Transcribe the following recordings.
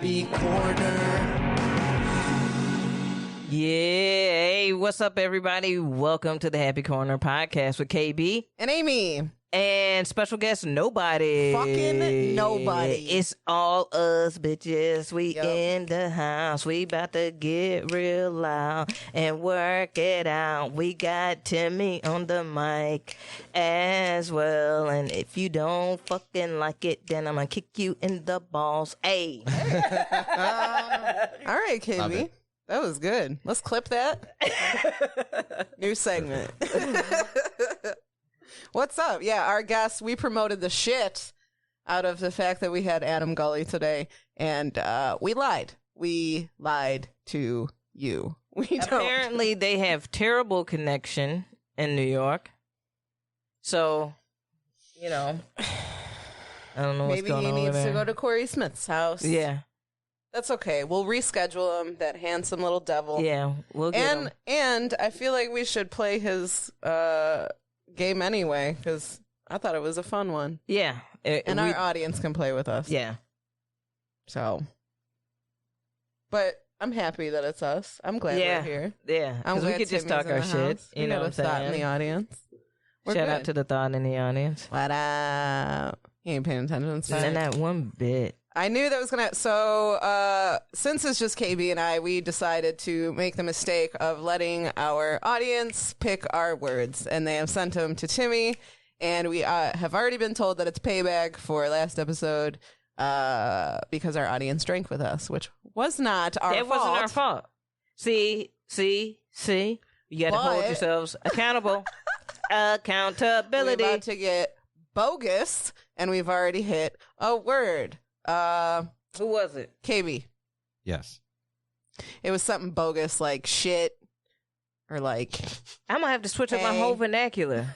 Happy Corner. Yeah, hey, what's up, everybody? Welcome to the Happy Corner podcast with KB and Aimee. And special guest, nobody. Fucking nobody. It's all us, bitches. We in the house. We about to get real loud and work it out. We got Timmy on the mic as well. And if you don't fucking like it, then I'm gonna kick you in the balls. Hey. All right, KB. That was good. Let's clip that. New segment. What's up? Yeah, our guest, we promoted the shit out of the fact that we had Adam Gully today, and we lied. We lied to you. Apparently, they have terrible connection in New York. So, you know, I don't know what's going on. Maybe he needs to go to Corey Smith's house. Yeah. That's okay. We'll reschedule him, that handsome little devil. Yeah, we'll get him. And I feel like we should play his game anyway, because I thought it was a fun one. Yeah. Our audience can play with us. Yeah. So. But I'm happy that it's us. I'm glad we're here. Yeah. Because we could just talk our shit. You know what I'm saying? Thought in the audience. Shout out to the thought in the audience. What up? He ain't paying attention. And that one bit. I knew that was going to... So, since it's just KB and I, we decided to make the mistake of letting our audience pick our words. And they have sent them to Timmy. And we have already been told that it's payback for last episode because our audience drank with us, which was not our fault. It wasn't our fault. See? You got to hold yourselves accountable. Accountability. We're about to get bogus, and we've already hit a word. Who was it? KB. Yes. It was something bogus like shit or like... I'm gonna have to switch up my whole vernacular.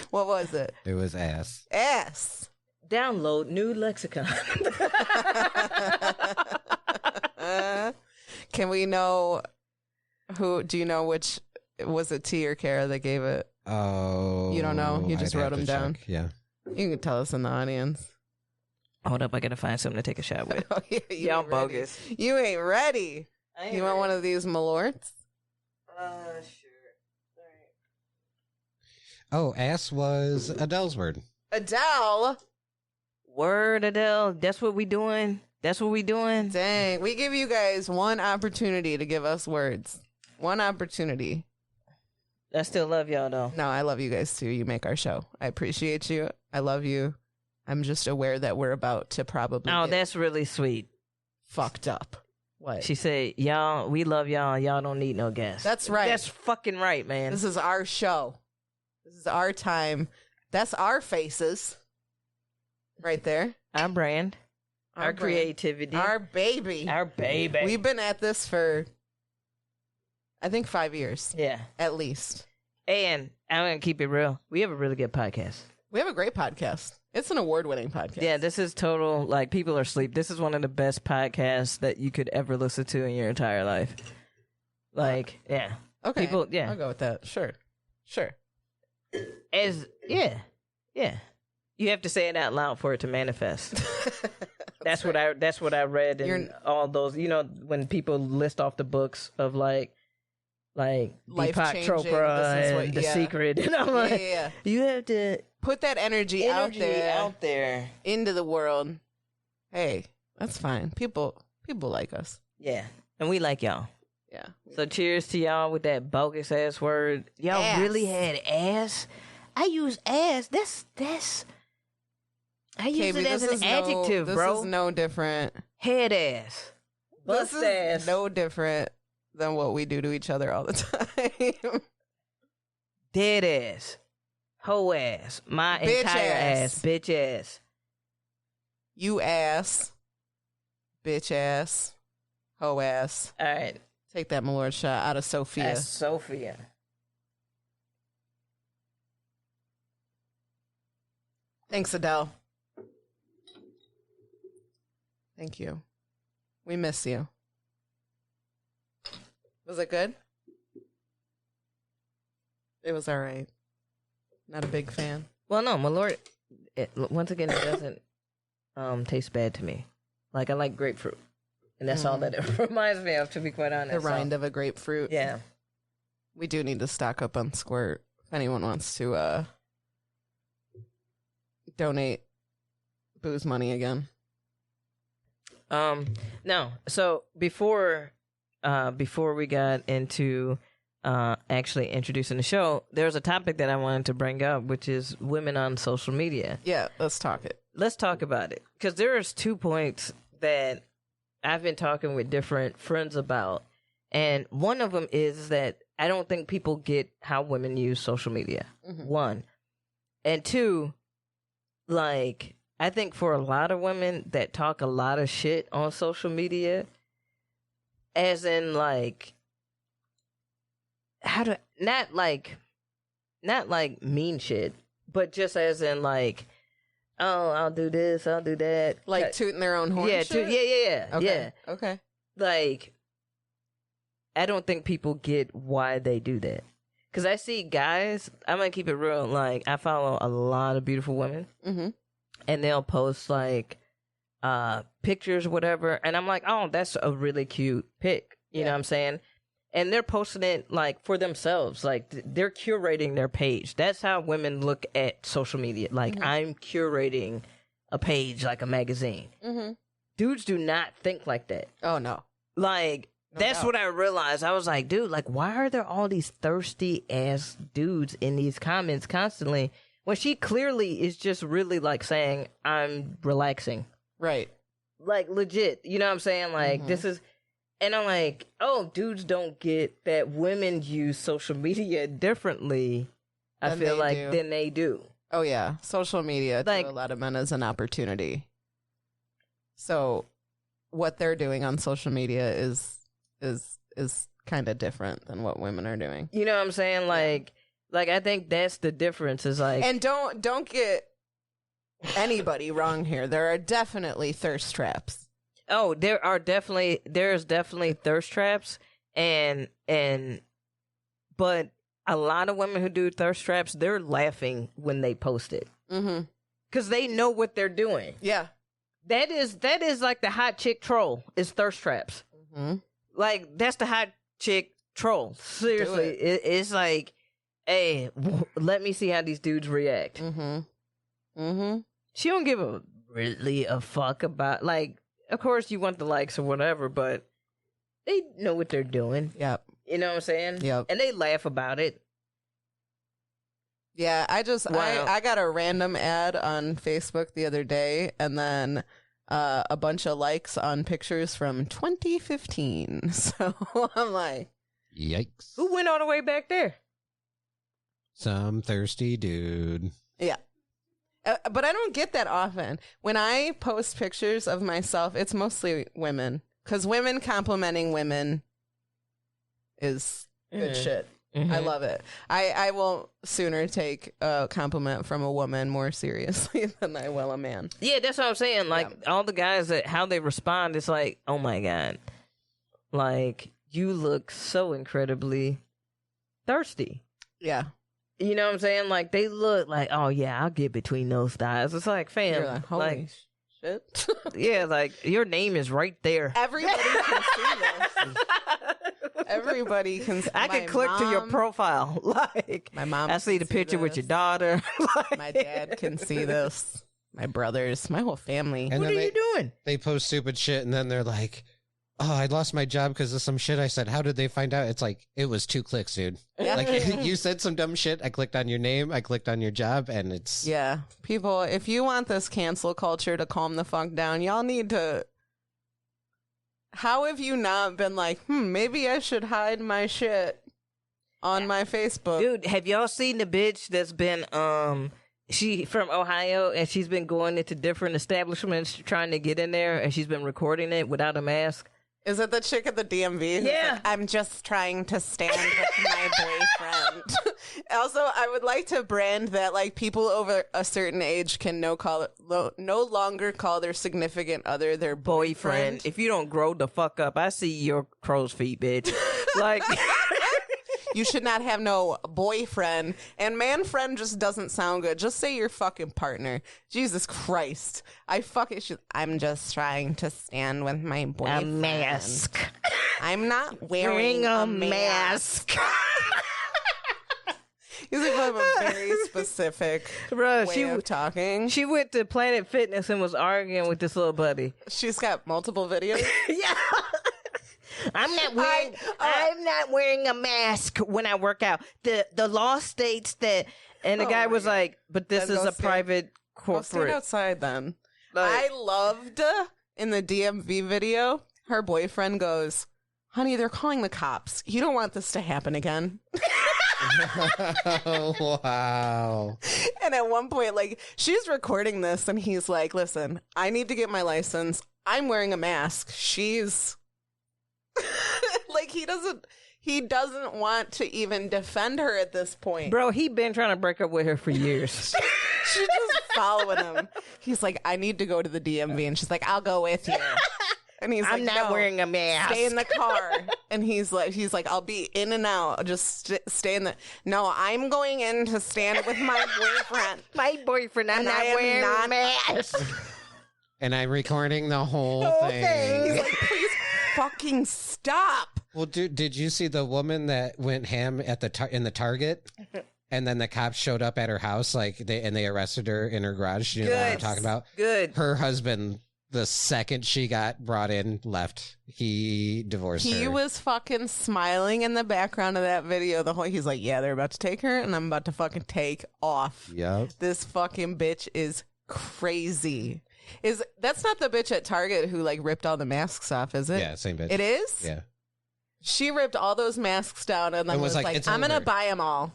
What was it? It was ass. Ass. Download new lexicon. Can we know who... Do you know which... Was it T or Kara that gave it? Oh. You don't know? You just wrote them down? Check. Yeah. You can tell us in the audience. Hold up, I gotta find something to take a shot with. Oh, yeah, y'all bogus. You ain't ready. You want one of these malorts? Sure. Oh, ass was Adele's word. Adele? Word, Adele. That's what we doing? Dang. We give you guys one opportunity to give us words. One opportunity. I still love y'all, though. No, I love you guys, too. You make our show. I appreciate you. I love you. I'm just aware that we're about to probably that's really sweet. Fucked up. What? She said, y'all, we love y'all. Y'all don't need no guests. That's right. That's fucking right, man. This is our show. This is our time. That's our faces. Right there. Our brand. Our creativity. Our baby. We've been at this for, I think, 5 years. Yeah. At least. And I'm going to keep it real. We have a really good podcast. We have a great podcast. It's an award-winning podcast. Yeah, this is total, like, people are asleep. This is one of the best podcasts that you could ever listen to in your entire life. Like, yeah. Okay. People, yeah. I'll go with that. Sure. Yeah. You have to say it out loud for it to manifest. That's what I read in all those, you know, when people list off the books of like Deepak Chopra and The Secret. And I'm like, you have to put that energy out there into the world. Hey, that's fine. People like us. Yeah. And we like y'all. Yeah. So cheers to y'all with that bogus ass word. Y'all ass. Really had ass? I use ass. That's I use it as an adjective, bro. This is no different. Head ass. Bust ass. No different than what we do to each other all the time. Dead ass. Hoe ass. My entire ass. Bitch ass. You ass. Bitch ass. Hoe ass. All right. Take that Malort shot out of Sophia. That's Sophia. Thanks, Adele. Thank you. We miss you. Was it good? It was all right. Not a big fan. Well, no, Malort, once again, it doesn't taste bad to me. Like, I like grapefruit. And that's all that it reminds me of, to be quite honest. The rind of a grapefruit. Yeah. We do need to stock up on Squirt if anyone wants to donate booze money again. No. So before we got into actually introducing the show, there's a topic that I wanted to bring up, which is women on social media. Yeah, let's talk it. Let's talk about it, because there's 2 points that I've been talking with different friends about, and one of them is that I don't think people get how women use social media. Mm-hmm. 1. And 2, like, I think for a lot of women that talk a lot of shit on social media, as in, like, not like mean shit, but just as in, like, oh, I'll do this, I'll do that. Like tooting their own horn. Yeah, shit? yeah. Okay. Yeah. Okay. Like, I don't think people get why they do that. Because I see guys, I'm going to keep it real. Like, I follow a lot of beautiful women. Mm-hmm. And they'll post, like, pictures, whatever. And I'm like, oh, that's a really cute pic. You know what I'm saying? And they're posting it, like, for themselves. Like, they're curating their page. That's how women look at social media. Like, I'm curating a page like a magazine. Mm-hmm. Dudes do not think like that. Oh, no. Like, that's what I realized. I was like, dude, like, why are there all these thirsty-ass dudes in these comments constantly when she clearly is just really, like, saying, I'm relaxing. Right. Like, legit. You know what I'm saying? Like, this is... And I'm like, oh, dudes don't get that women use social media differently, I feel like, than they do. Oh, yeah. Social media, like, to a lot of men, is an opportunity. So what they're doing on social media is kind of different than what women are doing. You know what I'm saying? Like I think that's the difference, is like... And don't get anybody wrong here. There are definitely thirst traps. Oh, there's definitely thirst traps, but a lot of women who do thirst traps, they're laughing when they post it. Mm-hmm. Because they know what they're doing. Yeah. That is like the hot chick troll, is thirst traps. Mm-hmm. Like, that's the hot chick troll. Seriously. It's like, hey, let me see how these dudes react. Mm-hmm. Mm-hmm. She don't give a fuck about, like, of course you want the likes or whatever, but they know what they're doing. Yep. You know what I'm saying? Yep. And they laugh about it. Yeah, I got a random ad on Facebook the other day, and then a bunch of likes on pictures from 2015. So I'm like, yikes. Who went all the way back there? Some thirsty dude. Yeah. But I don't get that often. When I post pictures of myself, it's mostly women. Because women complimenting women is good shit. Mm-hmm. I love it. I will sooner take a compliment from a woman more seriously than I will a man. Yeah, that's what I'm saying. Like, all the guys, that how they respond, it's like, oh my God. Like, you look so incredibly thirsty. Yeah. You know what I'm saying? Like, they look like, oh yeah, I'll get between those thighs. It's like, fam, you're like, holy shit. Yeah, like, your name is right there. Everybody can see this. Everybody can see. I can click to your profile. Like, my mom, I see the picture with your daughter. Like, my dad can see this. My brothers, my whole family. And what are you doing? They post stupid shit, and then they're like, oh, I lost my job because of some shit I said. How did they find out? It's like, it was 2 clicks, dude. Yeah. Like, you said some dumb shit. I clicked on your name. I clicked on your job, and it's... Yeah. People, if you want this cancel culture to calm the fuck down, y'all need to... How have you not been like, maybe I should hide my shit on my Facebook? Dude, have y'all seen the bitch that's been, she from Ohio, and she's been going into different establishments trying to get in there, and she's been recording it without a mask? Is it the chick at the DMV? Yeah. Like, I'm just trying to stand with my boyfriend. Also, I would like to brand that, like, people over a certain age can no longer call their significant other their boyfriend. If you don't grow the fuck up, I see your crow's feet, bitch. Like, You should not have no boyfriend. And man friend just doesn't sound good. Just say your fucking partner. Jesus Christ. I'm just trying to stand with my boyfriend. A mask. I'm not wearing a mask. He's like a very specific way of talking. She went to Planet Fitness and was arguing with this little buddy. She's got multiple videos. Yeah. I'm not wearing a mask when I work out. The law states that, and the guy was like, but this is a private corporate. Stand outside then. I loved in the DMV video, her boyfriend goes, honey, they're calling the cops. You don't want this to happen again. Wow. And at one point, like, she's recording this and he's like, listen, I need to get my license. I'm wearing a mask. She's like, he doesn't want to even defend her at this point. Bro, he been trying to break up with her for years. She's just following him. He's like, I need to go to the DMV. And she's like, I'll go with you. And he's I'm like, not no, wearing a mask. Stay in the car. And he's like, I'll be in and out. Just stay in the. No, I'm going in to stand with my boyfriend. My boyfriend. I'm not wearing a mask. And I'm recording the whole thing. He's like, please fucking stop. Well, did you see the woman that went ham at in the Target? And then the cops showed up at her house, they arrested her in her garage. You know what I'm talking about? Good. Her husband, the second she got brought in, left. He divorced her. He was fucking smiling in the background of that video. He's like, yeah, they're about to take her, and I'm about to fucking take off. Yep. This fucking bitch is crazy. That's not the bitch at Target who like ripped all the masks off, is it? Yeah, same bitch. It is? Yeah. She ripped all those masks down and then was like, I'm going to buy them all.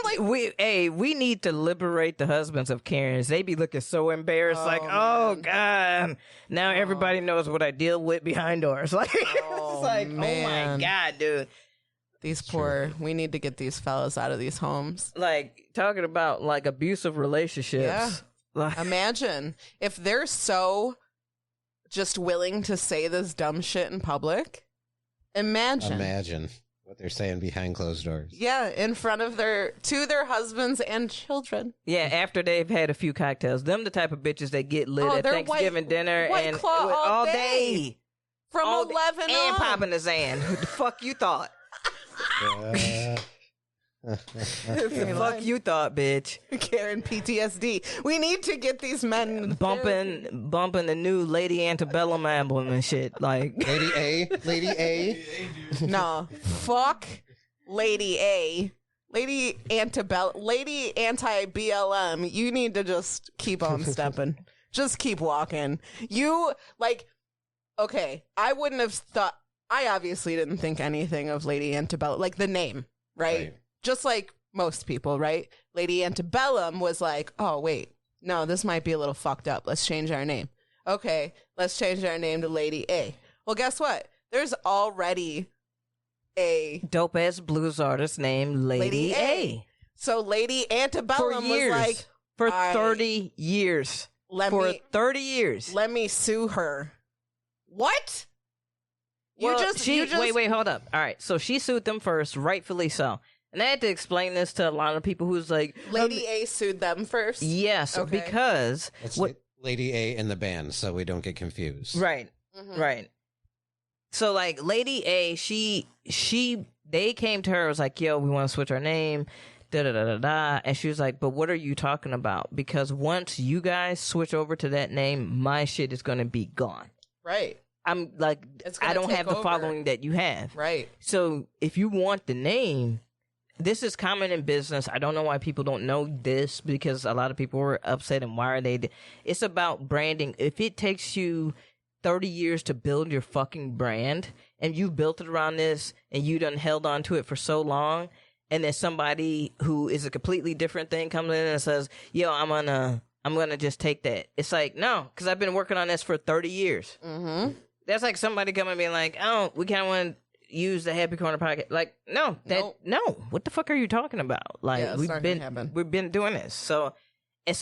Like, we need to liberate the husbands of Karens. They be looking so embarrassed, oh God, now everybody knows what I deal with behind doors. Like, it's like, man. Oh my God, dude. We need to get these fellas out of these homes. Like, talking about like abusive relationships. Yeah. Like, imagine if they're so just willing to say this dumb shit in public. Imagine what they're saying behind closed doors. Yeah, in front of their husbands and children. Yeah, after they've had a few cocktails. Them the type of bitches that get lit at Thanksgiving dinner White and Claw all day. From all 11 and on. popping the Zan. What the fuck you thought? The fuck you thought, bitch? Karen PTSD. We need to get these men bumping the new Lady Antebellum album and shit. Like Lady A. No, fuck Lady A. Lady Antebellum. Lady anti-BLM. You need to just keep on stepping. Just keep walking. Okay, I wouldn't have thought. I obviously didn't think anything of Lady Antebellum, like the name, right? Just like most people, right? Lady Antebellum was like, oh, wait, no, this might be a little fucked up. Let's change our name. Okay, let's change our name to Lady A. Well, guess what? There's already a dope-ass blues artist named Lady A. So Lady Antebellum was like... For 30 years. 30 years. Let me sue her. What? Wait, hold up. All right, so she sued them first, rightfully so. And I had to explain this to a lot of people who's like... Lady A sued them first? Yes, because... It's Lady A in the band, so we don't get confused. Right, right. So, like, Lady A, they came to her, was like, yo, we want to switch our name, da-da-da-da-da. And she was like, but what are you talking about? Because once you guys switch over to that name, my shit is going to be gone. Right. I'm like, I don't have the following that you have. Right. So if you want the name, this is common in business. I don't know why people don't know this, because a lot of people were upset and why are they... It's about branding. If it takes you 30 years to build your fucking brand and you built it around this and you done held on to it for so long, and then somebody who is a completely different thing comes in and says, yo, I'm gonna just take that. It's like, no, because I've been working on this for 30 years. Mm-hmm. That's like somebody coming and being like, oh, we kind of want to use the Happy Corner Pocket. Like, no. What the fuck are you talking about? Like, we've been doing this. So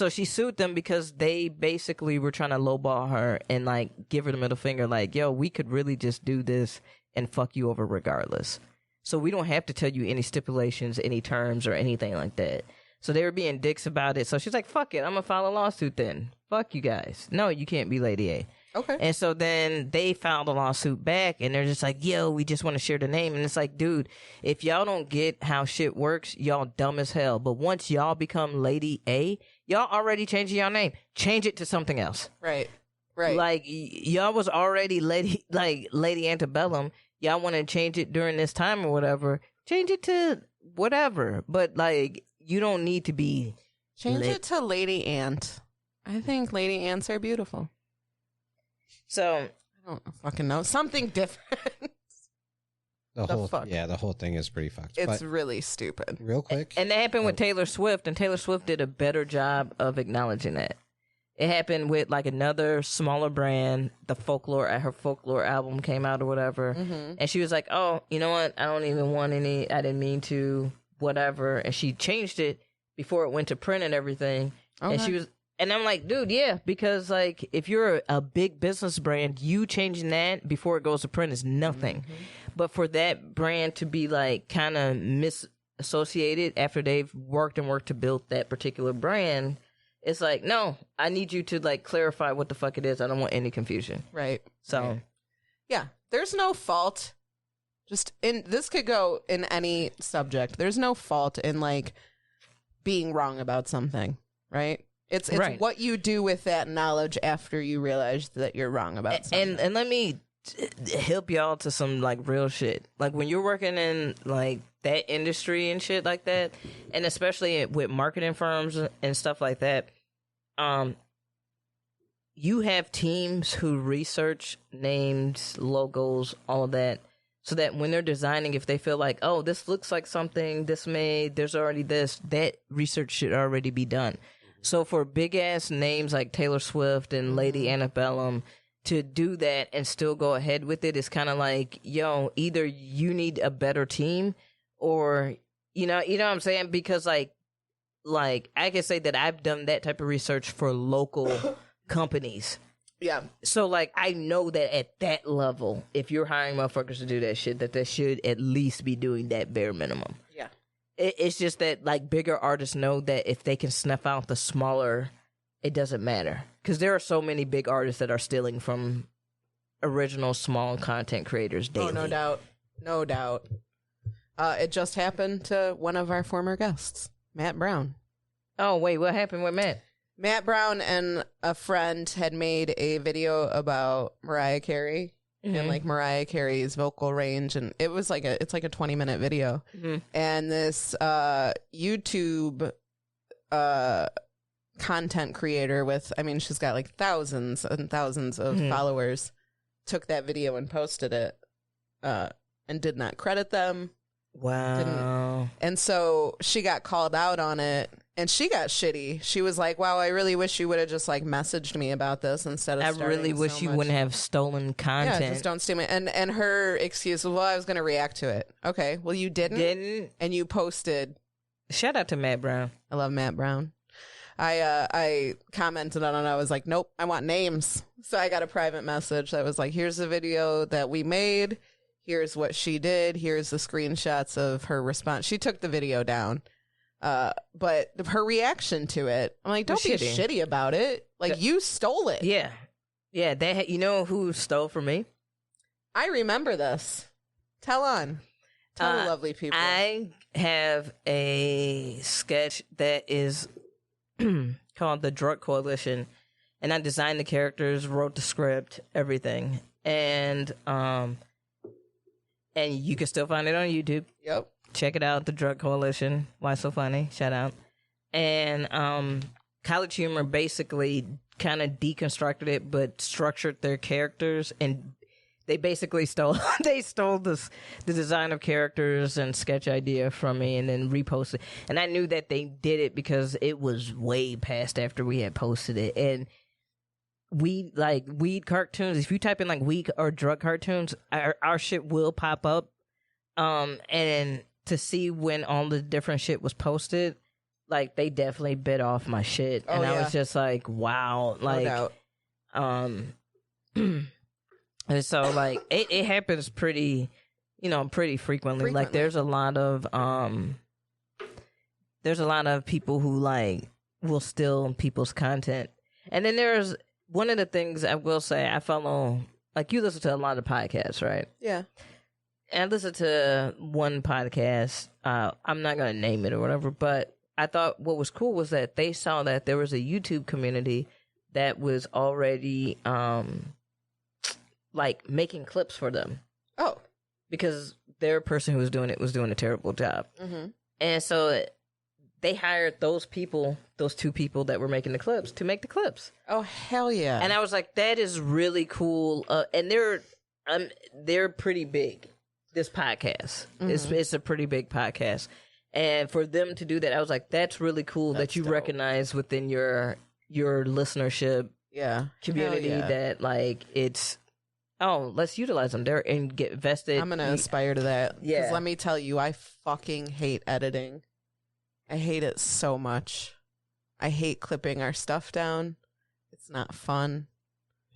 she sued them because they basically were trying to lowball her and like give her the middle finger. Like, yo, we could really just do this and fuck you over regardless. so we don't have to tell you any stipulations, any terms, or anything like that. So they were being dicks about it. So she's like, fuck it, I'm gonna file a lawsuit then. Fuck you guys. No, you can't be Lady A. Okay. And so then they filed a lawsuit back, and they're just like, yo, we just want to share the name. And it's like, dude, if y'all don't get how shit works, y'all dumb as hell. But once y'all become Lady A, y'all already changing your name. Change it to something else. Right. Right. Like, y'all was already Lady Antebellum. Y'all want to change it during this time or whatever. Change it to whatever. But, like, you don't need to be... Change it to Lady Ant. I think Lady Ants are beautiful. So... I don't fucking know. Something different. The whole thing is pretty fucked. It's really stupid. Real quick. And that happened with Taylor Swift, and Taylor Swift did a better job of acknowledging that. It happened with like another smaller brand, her folklore album came out or whatever. Mm-hmm. And she was like, oh, you know what? I don't even want any. I didn't mean to, whatever. And she changed it before it went to print and everything. Okay. And I'm like, dude, yeah, because like if you're a big business brand, you changing that before it goes to print is nothing. Mm-hmm. But for that brand to be like kind of misassociated after they've worked to build that particular brand, it's like, no, I need you to like clarify what the fuck it is. I don't want any confusion. Right. So, right. Yeah, there's no fault. This could go in any subject. There's no fault in like being wrong about something, right? It's right. What you do with that knowledge after you realize that you're wrong about something. And let me help y'all to some like real shit. Like when you're working in like that industry and shit like that, and especially with marketing firms and stuff like that, you have teams who research names, logos, all of that, so that when they're designing, if they feel like, oh, this looks like something, there's already this, that research should already be done. So for big ass names like Taylor Swift and Lady Antebellum to do that and still go ahead with it is kind of like, yo, either you need a better team or, you know what I'm saying? Because like I can say that I've done that type of research for local companies. Yeah. So like I know that at that level, if you're hiring motherfuckers to do that shit, that they should at least be doing that bare minimum. Yeah. It's just that like bigger artists know that if they can snuff out the smaller, it doesn't matter. Because there are so many big artists that are stealing from original small content creators daily. Oh, no doubt. No doubt. It just happened to one of our former guests, Matt Brown. Oh, wait, what happened with Matt? Matt Brown and a friend had made a video about Mariah Carey. Mm-hmm. And like Mariah Carey's vocal range, and it's like a 20-minute video. Mm-hmm. And this YouTube content creator she's got like thousands and thousands of followers, took that video and posted it and did not credit them. Wow. And so she got called out on it, and she got shitty. She was like, wow, I really wish you would have just like messaged me about this instead of I really wish you wouldn't have stolen content. Yeah, just don't steal me. And her excuse was, well, I was going to react to it. Okay, well, you didn't? And you posted. Shout out to Matt Brown. I love Matt Brown. I commented on it. I was like, nope, I want names. So I got a private message that was like, here's the video that we made. Here's what she did. Here's the screenshots of her response. She took the video down. But her reaction to it, I'm like, don't be shitty about it. Like, you stole it. Yeah. Yeah. You know who stole from me? I remember this. Tell on. Tell the lovely people. I have a sketch that is called The Drug Coalition. And I designed the characters, wrote the script, everything. And you can still find it on YouTube. Yep. Check it out, The Drug Coalition. Why So Funny? Shout out. And College Humor basically kind of deconstructed it, but structured their characters, and they basically stole the design of characters and sketch idea from me, and then reposted. And I knew that they did it because it was way past after we had posted it, and weed cartoons. If you type in like weed or drug cartoons, our shit will pop up. And to see when all the different shit was posted, like they definitely bit off my shit, and I was just like, wow, like, no doubt. And so like it happens pretty pretty frequently. Like there's a lot of people who like will steal people's content. And then there's one of the things I will say, I follow, like you listen to a lot of podcasts, right? Yeah. And I listened to one podcast. I'm not going to name it or whatever, but I thought what was cool was that they saw that there was a YouTube community that was already like making clips for them. Oh. Because their person who was doing it was doing a terrible job. Mm-hmm. And so they hired those two people that were making the clips to make the clips. Oh, hell yeah. And I was like, that is really cool. And they're pretty big, this podcast. Mm-hmm. It's a pretty big podcast. And for them to do that, I was like, that's really cool that you dope. Recognize within your listenership community that like it's, oh, let's utilize them there and get vested. I'm going to aspire to that. Yeah. Because let me tell you, I fucking hate editing. I hate it so much. I hate clipping our stuff down. It's not fun.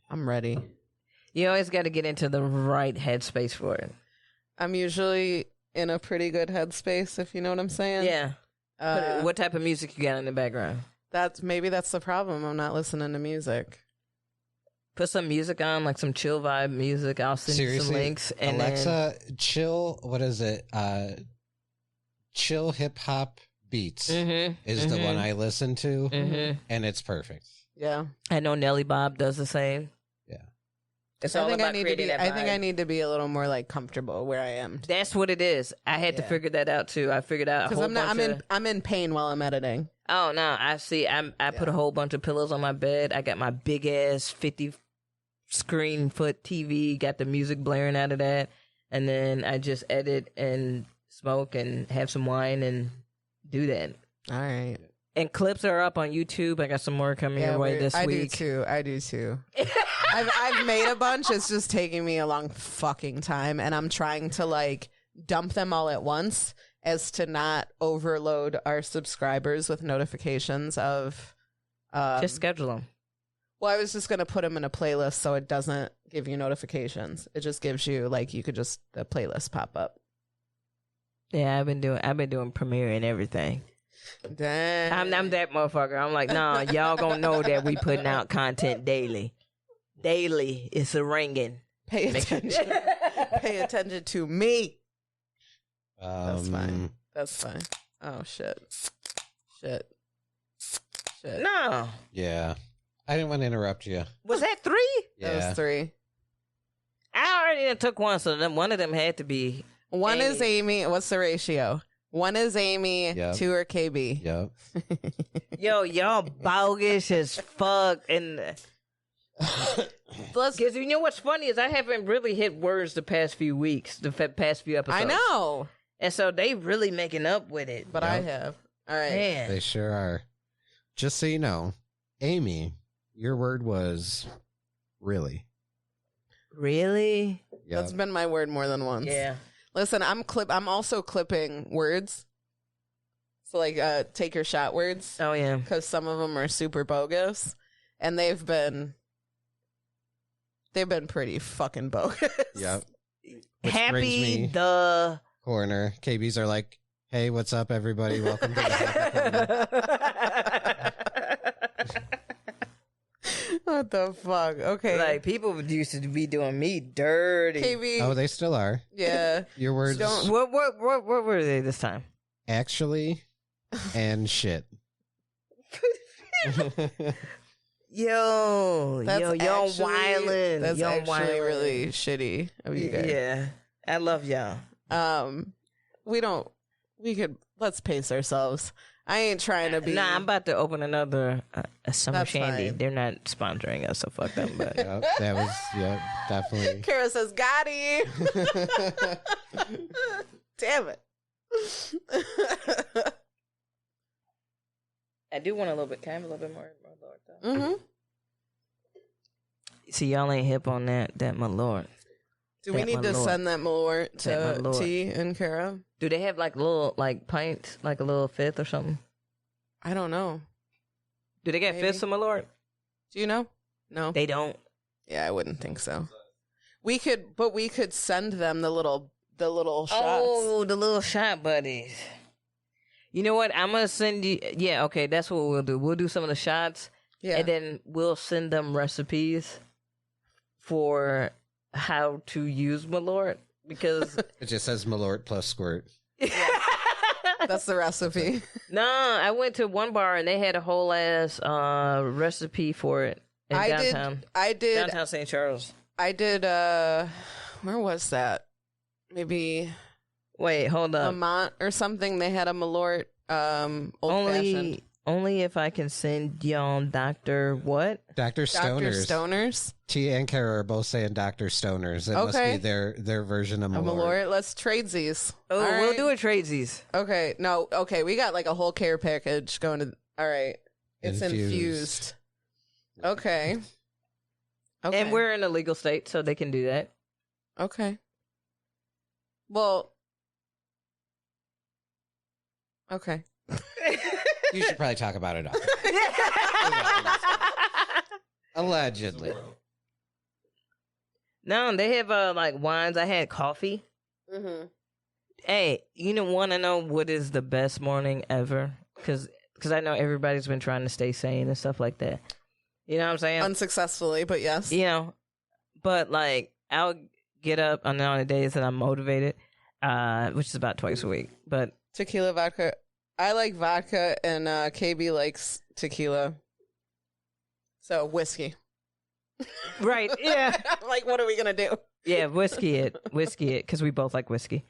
I'm ready. You always got to get into the right headspace for it. I'm usually in a pretty good headspace, if you know what I'm saying. Yeah. What type of music you got in the background? That's the problem. I'm not listening to music. Put some music on, like some chill vibe music. I'll send you some links. And Alexa, chill. What is it? Chill hip hop beats is the one I listen to, and it's perfect. Yeah, I know Nelly Bob does the same. Yeah, it's all about creating that vibe. I think I need to be a little more like comfortable where I am. That's what it is. I had to figure that out too. I figured out because I'm in pain while I'm editing. Oh no, I see. I put a whole bunch of pillows on my bed. I got my big ass 50 screen foot TV. Got the music blaring out of that, and then I just edit and smoke and have some wine and do that. All right. And clips are up on YouTube. I got some more coming your way this week. I do too. I've made a bunch. It's just taking me a long fucking time, and I'm trying to like dump them all at once as to not overload our subscribers with notifications of. Just schedule them. Well, I was just gonna put them in a playlist so it doesn't give you notifications. It just gives you like you could just the playlist pop up. Yeah, I've been doing Premiere and everything. Dang. I'm that motherfucker. I'm like, nah, y'all gonna know that we putting out content daily. Daily, it's a ringing. Pay attention. Pay attention to me. That's fine. Oh shit. No. Yeah, I didn't want to interrupt you. Was that 3? Yeah, that was 3. I already took one, so then one of them had to be. One Aimee. Is Aimee. What's the ratio? One is Aimee, 2 are KB. Yep. Yo, y'all bogus as fuck. And because you know what's funny is I haven't really hit words the past few weeks, the past few episodes. I know. And so they really making up with it. But I have. All right. Man. They sure are. Just so you know, Aimee, your word was really. Really? Yep. That's been my word more than once. Yeah. Listen, I'm also clipping words. So like take your shot words. Oh yeah. Because some of them are super bogus. And they've been pretty fucking bogus. Yep. Happy the corner. KBs are like, hey, what's up, everybody? Welcome to the Happy Corner. What the fuck? Okay. Like, people used to be doing me dirty. KB. Oh, they still are. Yeah. Your words. What were they this time? Actually and shit. Yo, y'all wildin'. That's y'all actually wildin'. really shitty of you guys. Yeah. I love y'all. Let's pace ourselves. I ain't trying to be. Nah, I'm about to open another Summer That's Shandy. fine. They're not sponsoring us, so fuck them. But Yep, that was, definitely. Kara says, got him. Damn it. I do want a little bit. Can I have a little bit more Lord, though? Mm-hmm. See, y'all ain't hip on that, my Lord. Do we need to send that more to T and Kara? Do they have like little pints, like a little fifth or something? I don't know. Do they get fifths, my Lord? Do you know? No, they don't. Yeah, I wouldn't think so. We could send them the the little shots. Oh, the little shot buddies. You know what? I'm gonna send you. Yeah, okay, that's what we'll do. We'll do some of the shots, and then we'll send them recipes for how to use Malort because it just says Malort plus squirt. That's the recipe. No, I went to one bar and they had a whole ass recipe for it in downtown. I did downtown St. Charles. I did. Where was that? Maybe. Wait, hold up. Vermont or something. They had a Malort old-fashioned. Only if I can send y'all Dr. what? Dr. Stoners. Dr. Stoners. T and Kara are both saying Dr. Stoners. It must be their version of Malort. Malort. Let's trade these. Oh, we'll do a tradesies. Okay. No. Okay. We got like a whole care package going to. All right. It's infused. Okay. Okay. And we're in a legal state, so they can do that. Okay. Well. Okay. You should probably talk about it all. Allegedly. No, they have like wines. I had coffee. Mm-hmm. Hey, you want to know what is the best morning ever? Because I know everybody's been trying to stay sane and stuff like that. You know what I'm saying? Unsuccessfully, but yes. You know, but like I'll get up on the days that I'm motivated, which is about twice a week. But tequila, vodka. I like vodka, and KB likes tequila. So whiskey. Right? Yeah. Like, what are we gonna do? Yeah, whiskey it, because we both like whiskey.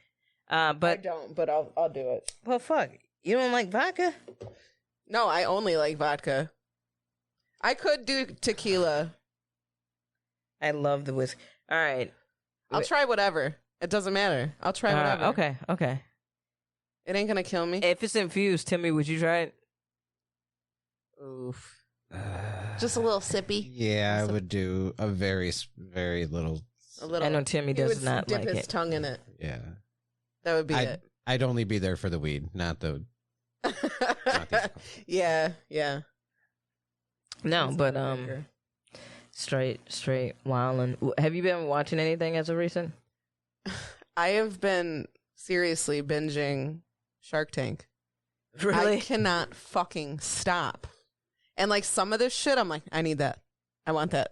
But I don't, but I'll do it. Well, fuck, you don't like vodka? No, I only like vodka. I could do tequila. I love the whiskey. All right, I'll try whatever. It doesn't matter. I'll try whatever. Okay. It ain't gonna kill me. If it's infused, Timmy, would you try it? Oof. Just a little sippy. Yeah, I would do a very, very little. A little. I know Timmy does not dip like his it. tongue in it. Yeah. That would be it. I'd only be there for the weed, not the. Yeah. No, but straight wildin'. Have you been watching anything as of recent? I have been seriously binging Shark Tank. Really? I cannot fucking stop. And like some of this shit, I'm like, I need that. I want that.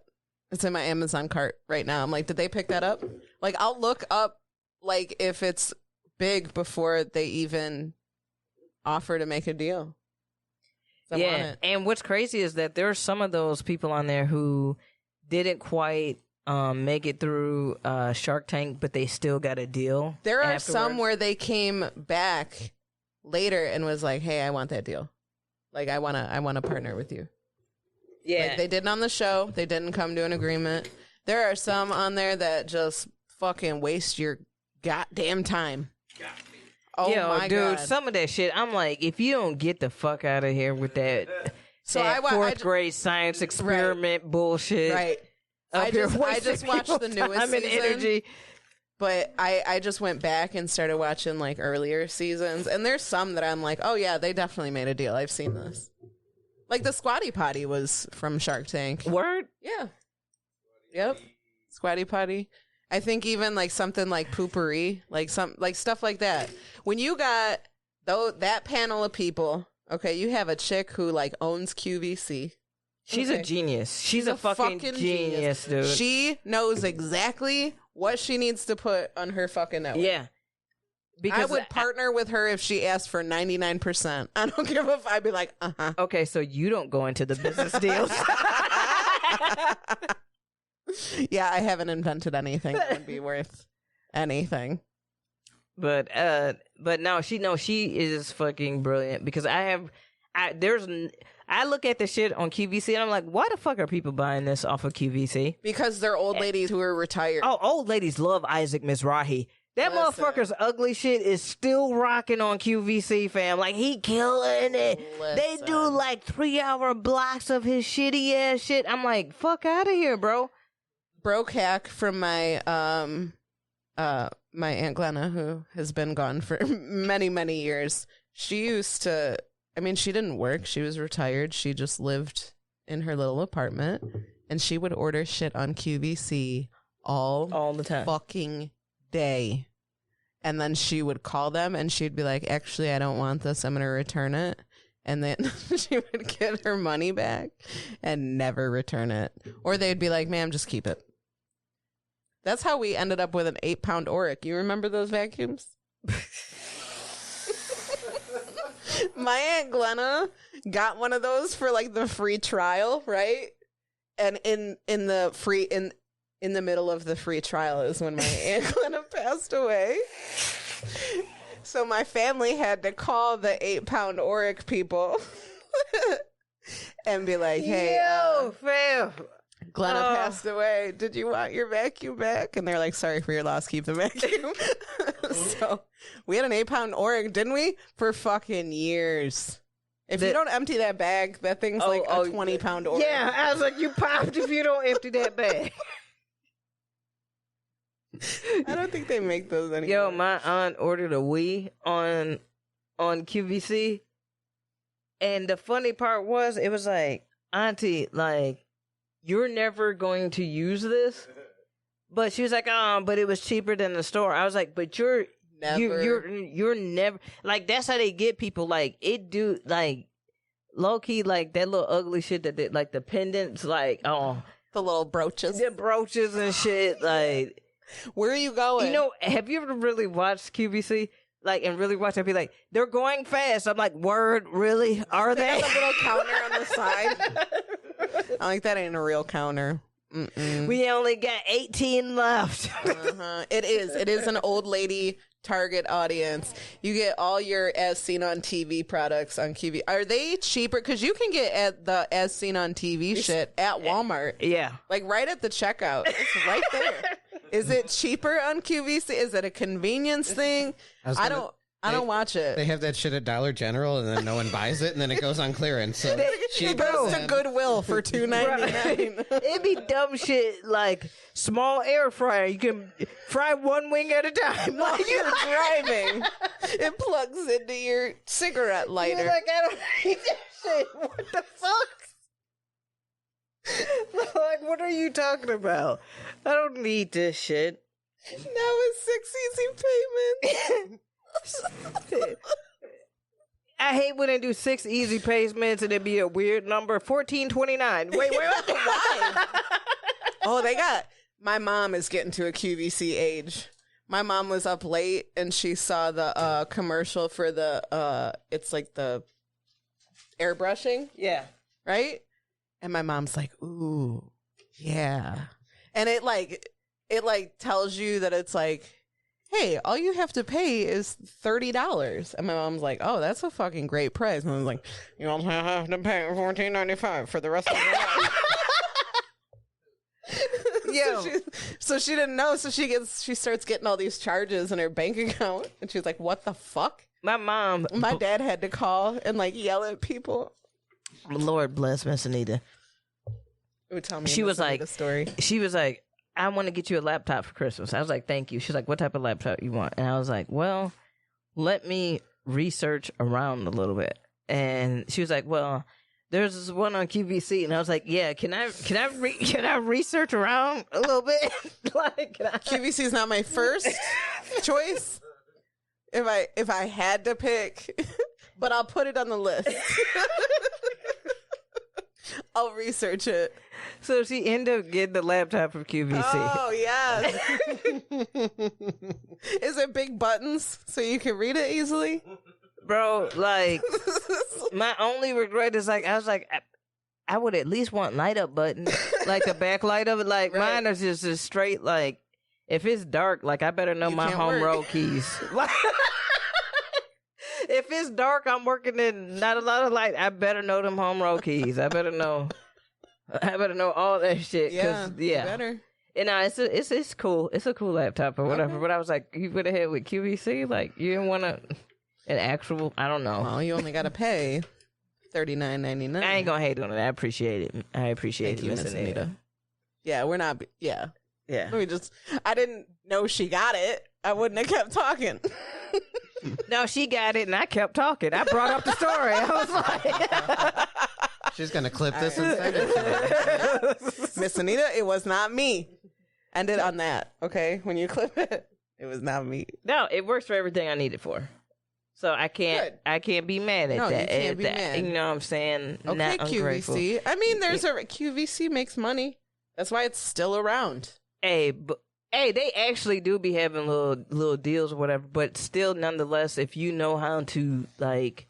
It's in my Amazon cart right now. I'm like, did they pick that up? Like, I'll look up like if it's big before they even offer to make a deal. I want it. And what's crazy is that there are some of those people on there who didn't quite make it through Shark Tank, but they still got a deal. There are afterwards. some where they came back later and was like, hey, I want that deal. Like, I want to partner with you. Yeah. Like, they didn't on the show. They didn't come to an agreement. There are some on there that just fucking waste your goddamn time. Oh, my dude, God. some of that shit, I'm like, if you don't get the fuck out of here with that, So that fourth grade science experiment bullshit. Right. I just watched the newest time and season, energy. but I just went back and started watching like earlier seasons, and there's some that I'm like, oh yeah, they definitely made a deal. I've seen this. Like the Squatty Potty was from Shark Tank. Word? Yeah. Yep. Squatty Potty. I think even like something like Poopery, like stuff like that. When you got that panel of people, okay, you have a chick who like owns QVC. She's a genius. She's a fucking genius, dude. She knows exactly what she needs to put on her fucking network. Yeah. Because I would partner with her if she asked for 99%. I don't give a f- I'd be like, uh-huh. Okay, so you don't go into the business deals. Yeah, I haven't invented anything that would be worth anything. But no, she is fucking brilliant because I look at the shit on QVC and I'm like, why the fuck are people buying this off of QVC? Because they're old ladies who are retired. Oh, old ladies love Isaac Mizrahi. That motherfucker's ugly shit is still rocking on QVC, fam. Like, he killing it. They do like 3-hour blocks of his shitty ass shit. I'm like, fuck out of here, bro. Broke hack from my my Aunt Glenna, who has been gone for many, many years. She used to, I mean, she didn't work. She was retired. She just lived in her little apartment, and she would order shit on QVC all the time. fucking day. And then she would call them and she'd be like, actually, I don't want this. I'm going to return it. And then she would get her money back and never return it. Or they'd be like, ma'am, just keep it. That's how we ended up with an 8-pound Oric. You remember those vacuums? My Aunt Glenna got one of those for like the free trial, right? And in the middle of the free trial is when my Aunt Glenna passed away. So my family had to call the 8-pound Oric people and be like, hey, fam, Glenna passed away. Did you want your vacuum back? And they're like, sorry for your loss. Keep the vacuum. So we had an 8-pound Oric, didn't we? For fucking years. If you don't empty that bag, that thing's like a 20-pound Oric. Yeah, I was like, you popped if you don't empty that bag. I don't think they make those anymore. Yo, my aunt ordered a Wii on QVC. And the funny part was, it was like, Auntie, like, you're never going to use this. But she was like, but it was cheaper than the store. I was like, but you're never, like, that's how they get people. Like, it do, like, low key, like, that little ugly shit that they, like, the pendants, like, the little brooches. The brooches and shit, like. Where are you going? You know, have you ever really watched QVC? Like, and really watch it, be like, they're going fast. I'm like, word, really? Are they? They have a little counter on the side. I'm like, that ain't a real counter. Mm-mm. We only got 18 left. It is an old lady target audience. You get all your As Seen on TV products on QVC. Are they cheaper? Because you can get at the As Seen on TV shit at Walmart. Yeah. Like right at the checkout. It's right there. Is it cheaper on QVC? Is it a convenience thing? I don't watch it. They have that shit at Dollar General, and then no one buys it, and then it goes on clearance. So it goes to Goodwill for $2.99. It'd be dumb shit like small air fryer. You can fry one wing at a time. While you're driving, it plugs into your cigarette lighter. You're like, I don't need that shit. What the fuck? Like, what are you talking about? I don't need this shit. Now it's 6 easy payments. I hate when they do 6 easy payments and it be a weird number. $14.29. Wait, why? Oh, my mom is getting to a QVC age. My mom was up late and she saw the commercial for the it's like the airbrushing. Yeah. Right? And my mom's like, ooh, yeah. And it tells you that it's like, hey, all you have to pay is $30. And my mom's like, oh, that's a fucking great price. And I was like, you also have to pay $14.95 for the rest of your life. Yeah. So she didn't know. So she starts getting all these charges in her bank account. And she's like, what the fuck? My dad had to call and like yell at people. Lord bless Miss Anita. Tell me she was like, story. She was like, I want to get you a laptop for Christmas. I was like, thank you. She's like, what type of laptop you want? And I was like, well, let me research around a little bit. And she was like, well, there's this one on QVC. And I was like, yeah, can I research around a little bit? QVC is not my first choice. If I had to pick, but I'll put it on the list. I'll research it. So she ended up getting the laptop from QVC. Oh, yes. Is it big buttons so you can read it easily? Bro, like, my only regret is, like, I was like, I would at least want light up buttons. Like, the backlight of it. Like, right. Mine is just a straight, like, if it's dark, like, I better know my home row keys. If it's dark, I'm working in not a lot of light. I better know them home row keys. I better know all that shit. Yeah. Better. And it's cool. It's a cool laptop or whatever. Okay. But I was like, you went ahead with QVC. Like, you didn't want an actual. I don't know. Well, you only got to pay $39.99. I ain't gonna hate on it. I appreciate it. Thank you, Miss Anita. Yeah, we're not. Yeah. Yeah. I didn't know she got it. I wouldn't have kept talking. No, she got it, and I kept talking. I brought up the story. I was like, she's gonna clip this and send it to her. Miss Anita, it was not me. End it on that, okay? When you clip it, It was not me. No, it works for everything I need it for. So I can't be mad at No, that. you can't be mad. You know what I'm saying? Okay, Not ungrateful. QVC. I mean, QVC makes money. That's why it's still around. Hey, they actually do be having little deals or whatever, but still, nonetheless, if you know how to, like,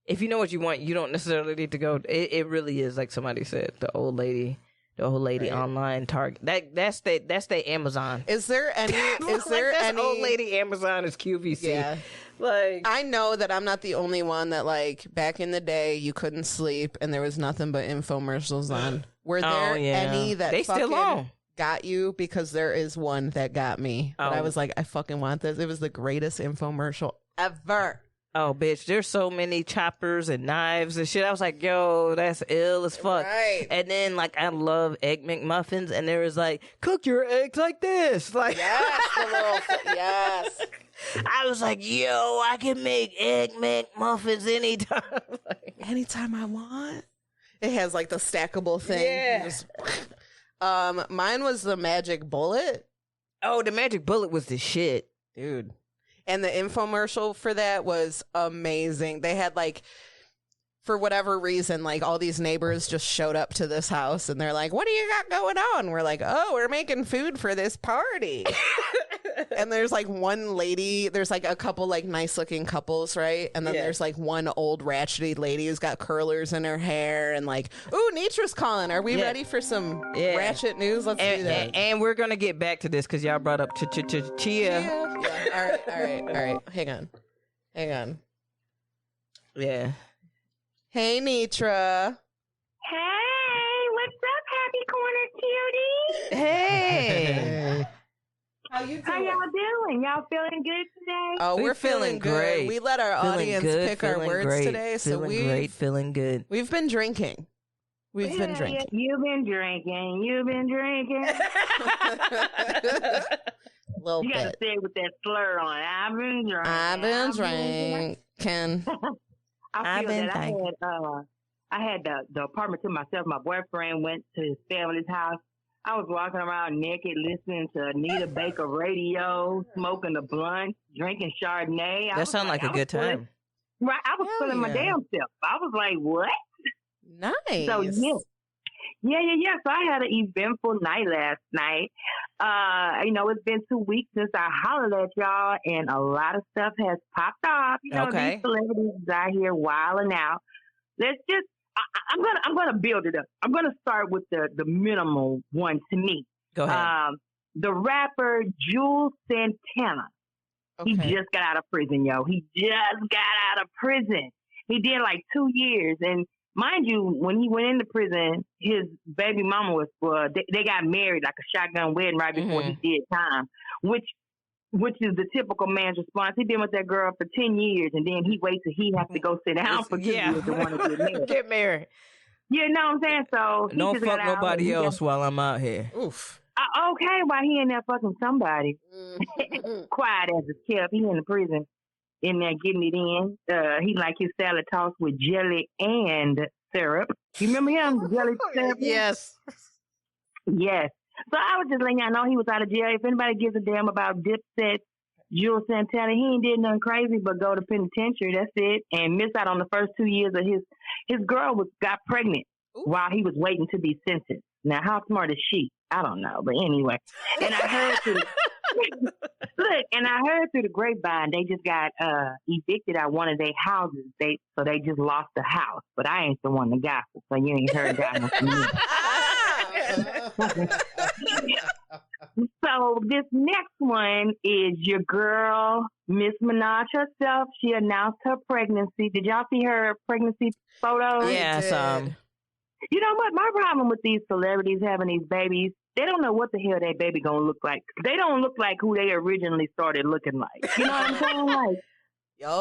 if you know what you want, you don't necessarily need to go. It really is, like somebody said, the old lady right. Online Target. That's the Amazon. Is there any? Is there any old lady Amazon is QVC? Yeah. Like, I know that I'm not the only one that, like, back in the day you couldn't sleep and there was nothing but infomercials on. Were there any that they fucking still on? Got you? Because there is one that got me. But I was like, I fucking want this. It was the greatest infomercial ever. Oh, bitch, there's so many choppers and knives and shit. I was like, yo, that's ill as fuck. Right. And then, like, I love Egg McMuffins, and there was like, cook your eggs like this. Like, yes, yes. I was like, yo, I can make Egg McMuffins anytime. Anytime I want. It has, like, the stackable thing. Yeah. Mine was the Magic Bullet. Oh, the Magic Bullet was the shit. Dude. And the infomercial for that was amazing. They had, like, for whatever reason, like, all these neighbors just showed up to this house and they're like, what do you got going on? We're like, oh, we're making food for this party. And there's, like, one lady, there's, like, a couple, like, nice looking couples, right? And then there's, like, one old ratchety lady who's got curlers in her hair and, like, ooh, Nitra's calling. Are we ready for some ratchet news? Let's do that. And we're going to get back to this because y'all brought up Chia. Yeah. All right. Hang on. Yeah. Hey, Nitra. Hey, what's up, Happy Corner Cutie? Hey. How you doing? How y'all doing? Y'all feeling good today? Oh, we're feeling great. Good. We let our audience pick our words today, so feeling good. We've been drinking. We've been drinking. You've been drinking. You Little you bit. gotta say it with that slur on. I've been drinking. I had the apartment to myself. My boyfriend went to his family's house. I was walking around naked, listening to Anita Baker radio, smoking a blunt, drinking Chardonnay. That sounds like a good time. Right, I was feeling my damn self. I was like, what? Nice. So, yeah. So I had an eventful night last night. It's been 2 weeks since I hollered at y'all, and a lot of stuff has popped off. These celebrities out here wilding out. Let's just, I'm gonna build it up. I'm gonna start with the minimal one to me. Go ahead. The rapper Jules Santana. Okay. He just got out of prison, yo. He just got out of prison. He did like 2 years, and mind you, when he went into prison, his baby mama was, they got married like a shotgun wedding right before he did time, which is the typical man's response. He been with that girl for 10 years, and then he waits till he has to go sit down for 2 years to want to get married. Get married. You know what I'm saying? So he don't just fuck nobody else while I'm out here. Oof. Okay, while he in there fucking somebody. Quiet as a kept. He in the prison. In there getting it in. He like his salad tossed with jelly and syrup. You remember him? Jelly syrup? Yes. Yes. So I was just letting y'all know he was out of jail. If anybody gives a damn about Dipset, Jules Santana, he ain't did nothing crazy but go to penitentiary. That's it. And missed out on the first 2 years of his girl got pregnant while he was waiting to be sentenced. Now, how smart is she? I don't know. But anyway. And I heard through the grapevine, they just got evicted out one of their houses. So they just lost the house. But I ain't the one that got it. So you ain't heard that one from me. So this next one is your girl, Miss Minaj herself. She announced her pregnancy. Did y'all see her pregnancy photos? Yes. You know what? My problem with these celebrities having these babies, they don't know what the hell their baby gonna look like. They don't look like who they originally started looking like. You know what I'm saying? Like,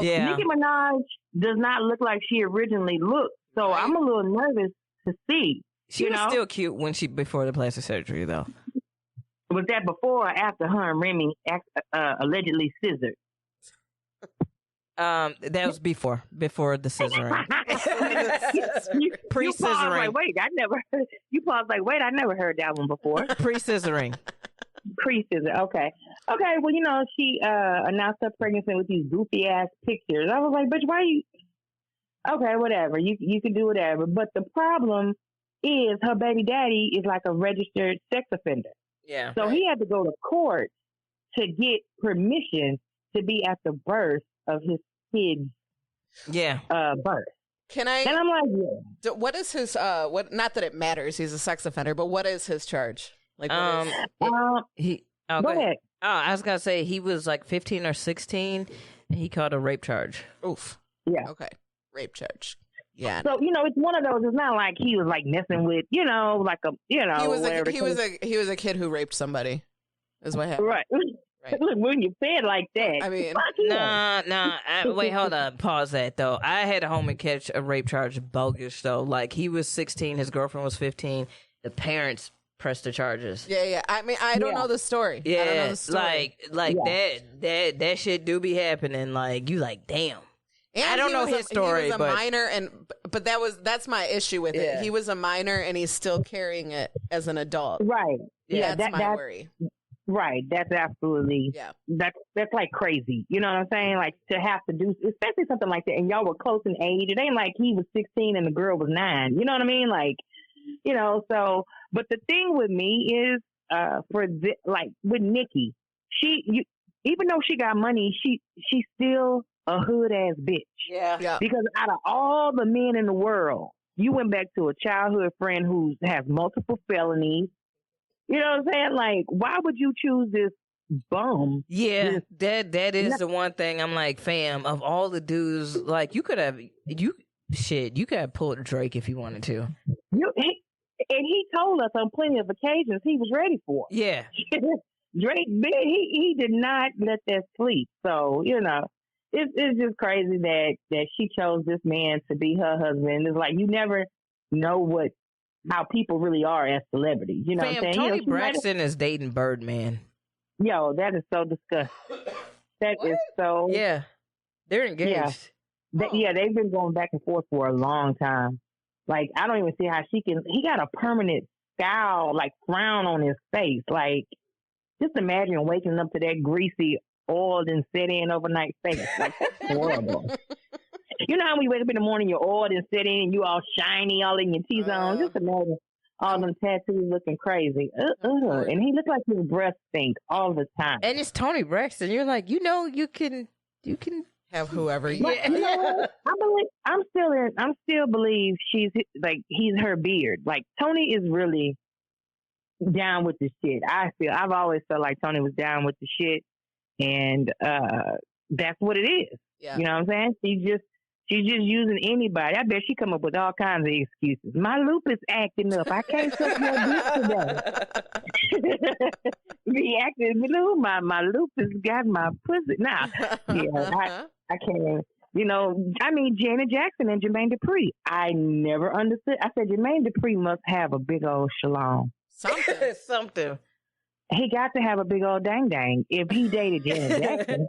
yeah. Nicki Minaj does not look like she originally looked. So I'm a little nervous to see. She was still cute before the plastic surgery, though. Was that before or after her and Remy allegedly scissored? That was before the scissoring. Pre-scissoring. You paused like, wait, I never heard that one before. Pre-scissoring. Creases. Okay. Okay. Well, she announced her pregnancy with these goofy ass pictures. I was like, bitch, why you? Okay, whatever. You can do whatever. But the problem is her baby daddy is like a registered sex offender. Yeah. So he had to go to court to get permission to be at the birth of his kid's birth. Can I? And I'm like, yeah. What is his? What? Not that it matters. He's a sex offender, but what is his charge? Like, go ahead. Oh, I was gonna say he was like 15 or 16, and he caught a rape charge. Oof. Yeah. Okay. Rape charge. Yeah. So it's one of those. It's not like he was like messing with like a he was a kid who raped somebody. Is what happened. Right. Look, when you say it like that, I mean, wait, hold up, pause that though. I had a homie catch a rape charge bogus though. Like he was 16, his girlfriend was 15. The parents pressed the charges. Yeah. I mean, I don't know the story. Yeah, I don't know the story. that shit do be happening. Like you, like damn. And I don't know his story, he was a but minor, but that's my issue with it. He was a minor, and he's still carrying it as an adult. Right. Yeah, that's my worry. Right. That's absolutely. Yeah. That's like crazy. You know what I'm saying? Like to have to do, especially something like that, and y'all were close in age. It ain't like he was 16 and the girl was 9. You know what I mean? Like, So, but the thing with me is, like with Nikki, even though she got money, she's still a hood ass bitch. Yeah. Because out of all the men in the world, you went back to a childhood friend who has multiple felonies. You know what I'm saying? Like, why would you choose this bum? Yeah, that is the one thing I'm like, fam, of all the dudes, like you could have pulled Drake if you wanted to. And he told us on plenty of occasions he was ready for it. Yeah. Drake, he did not let that sleep. So, it's just crazy that she chose this man to be her husband. It's like you never know how people really are as celebrities. You know what I'm saying? Tony Braxton is dating Birdman. Yo, that is so disgusting. That is so... Yeah. They're engaged. Yeah, they've been going back and forth for a long time. Like, I don't even see how he got a permanent scowl, like frown on his face. Like, just imagine waking up to that greasy, oiled and set in overnight face. Like, that's horrible. You know how when you wake up in the morning, you're oiled and set in, and you all shiny, all in your T-zone? Just imagine all them tattoos looking crazy. And he looked like his breath stink all the time. And it's Tony Braxton. You're like, you can have whoever. You know, I still believe he's her beard. Like Tony is really down with the shit. I've always felt like Tony was down with the shit, and that's what it is. Yeah. You know what I'm saying? She's just using anybody. I bet she come up with all kinds of excuses. My lupus acting up. I can't suck your dick today. Be acting blue. My lupus got my pussy. Nah, yeah, I can't. Janet Jackson and Jermaine Dupri. I never understood. I said Jermaine Dupri must have a big old shalom. Something. He got to have a big old dang dang if he dated Janet Jackson.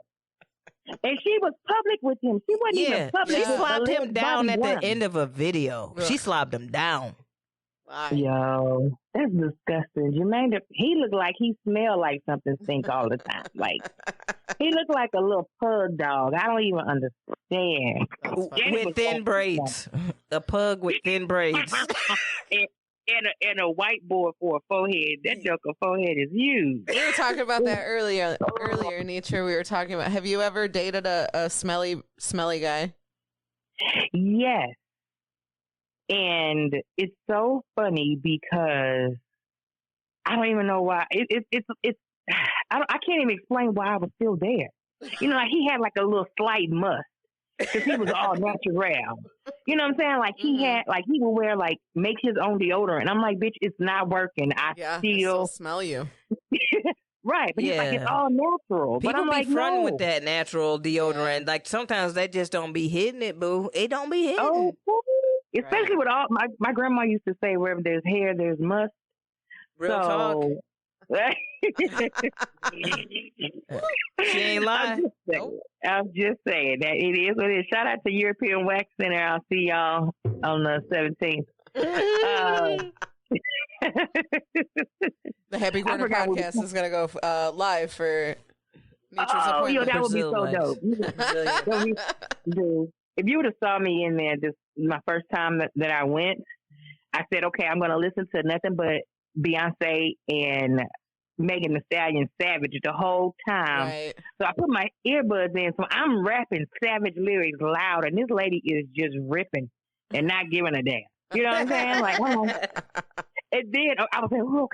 And she was public with him. She wasn't even public. She slopped him down at the end of a video. She slopped him down. Yo, that's disgusting. Jermaine, he looked like he smelled like something stink all the time. Like, he looked like a little pug dog. I don't even understand. With thin braids. A pug with thin braids. And a whiteboard for a forehead. That joker forehead is huge. We were talking about that earlier, Nietzsche. We were talking about, have you ever dated a smelly guy? Yes. And it's so funny because I don't even know why. I can't even explain why I was still there. Like he had like a little slight must. Because he was all natural. You know what I'm saying? Like he had, like he would wear, like make his own deodorant. I'm like, bitch, it's not working. I still smell you. Right. But he's like, it's all natural. People but I'm be like, fronting no. with that natural deodorant. Like sometimes they just don't be hitting it, boo. It don't be hitting. Oh, especially with all my grandma used to say, wherever there's hair, there's must. Real talk. She ain't lying. I'm just saying that it is what it is. Shout out to European Wax Center. I'll see y'all on the 17th. The Happy Corner podcast is gonna go live for Nature's appointment. That would be so dope. Dude, if you would have saw me in there, this my first time that I went, I said, okay, I'm gonna listen to nothing but Beyonce and Megan Thee Stallion Savage the whole time. Right. So I put my earbuds in, so I'm rapping Savage lyrics loud, and this lady is just ripping and not giving a damn. You know what I'm saying? Like, and then I was like, oh,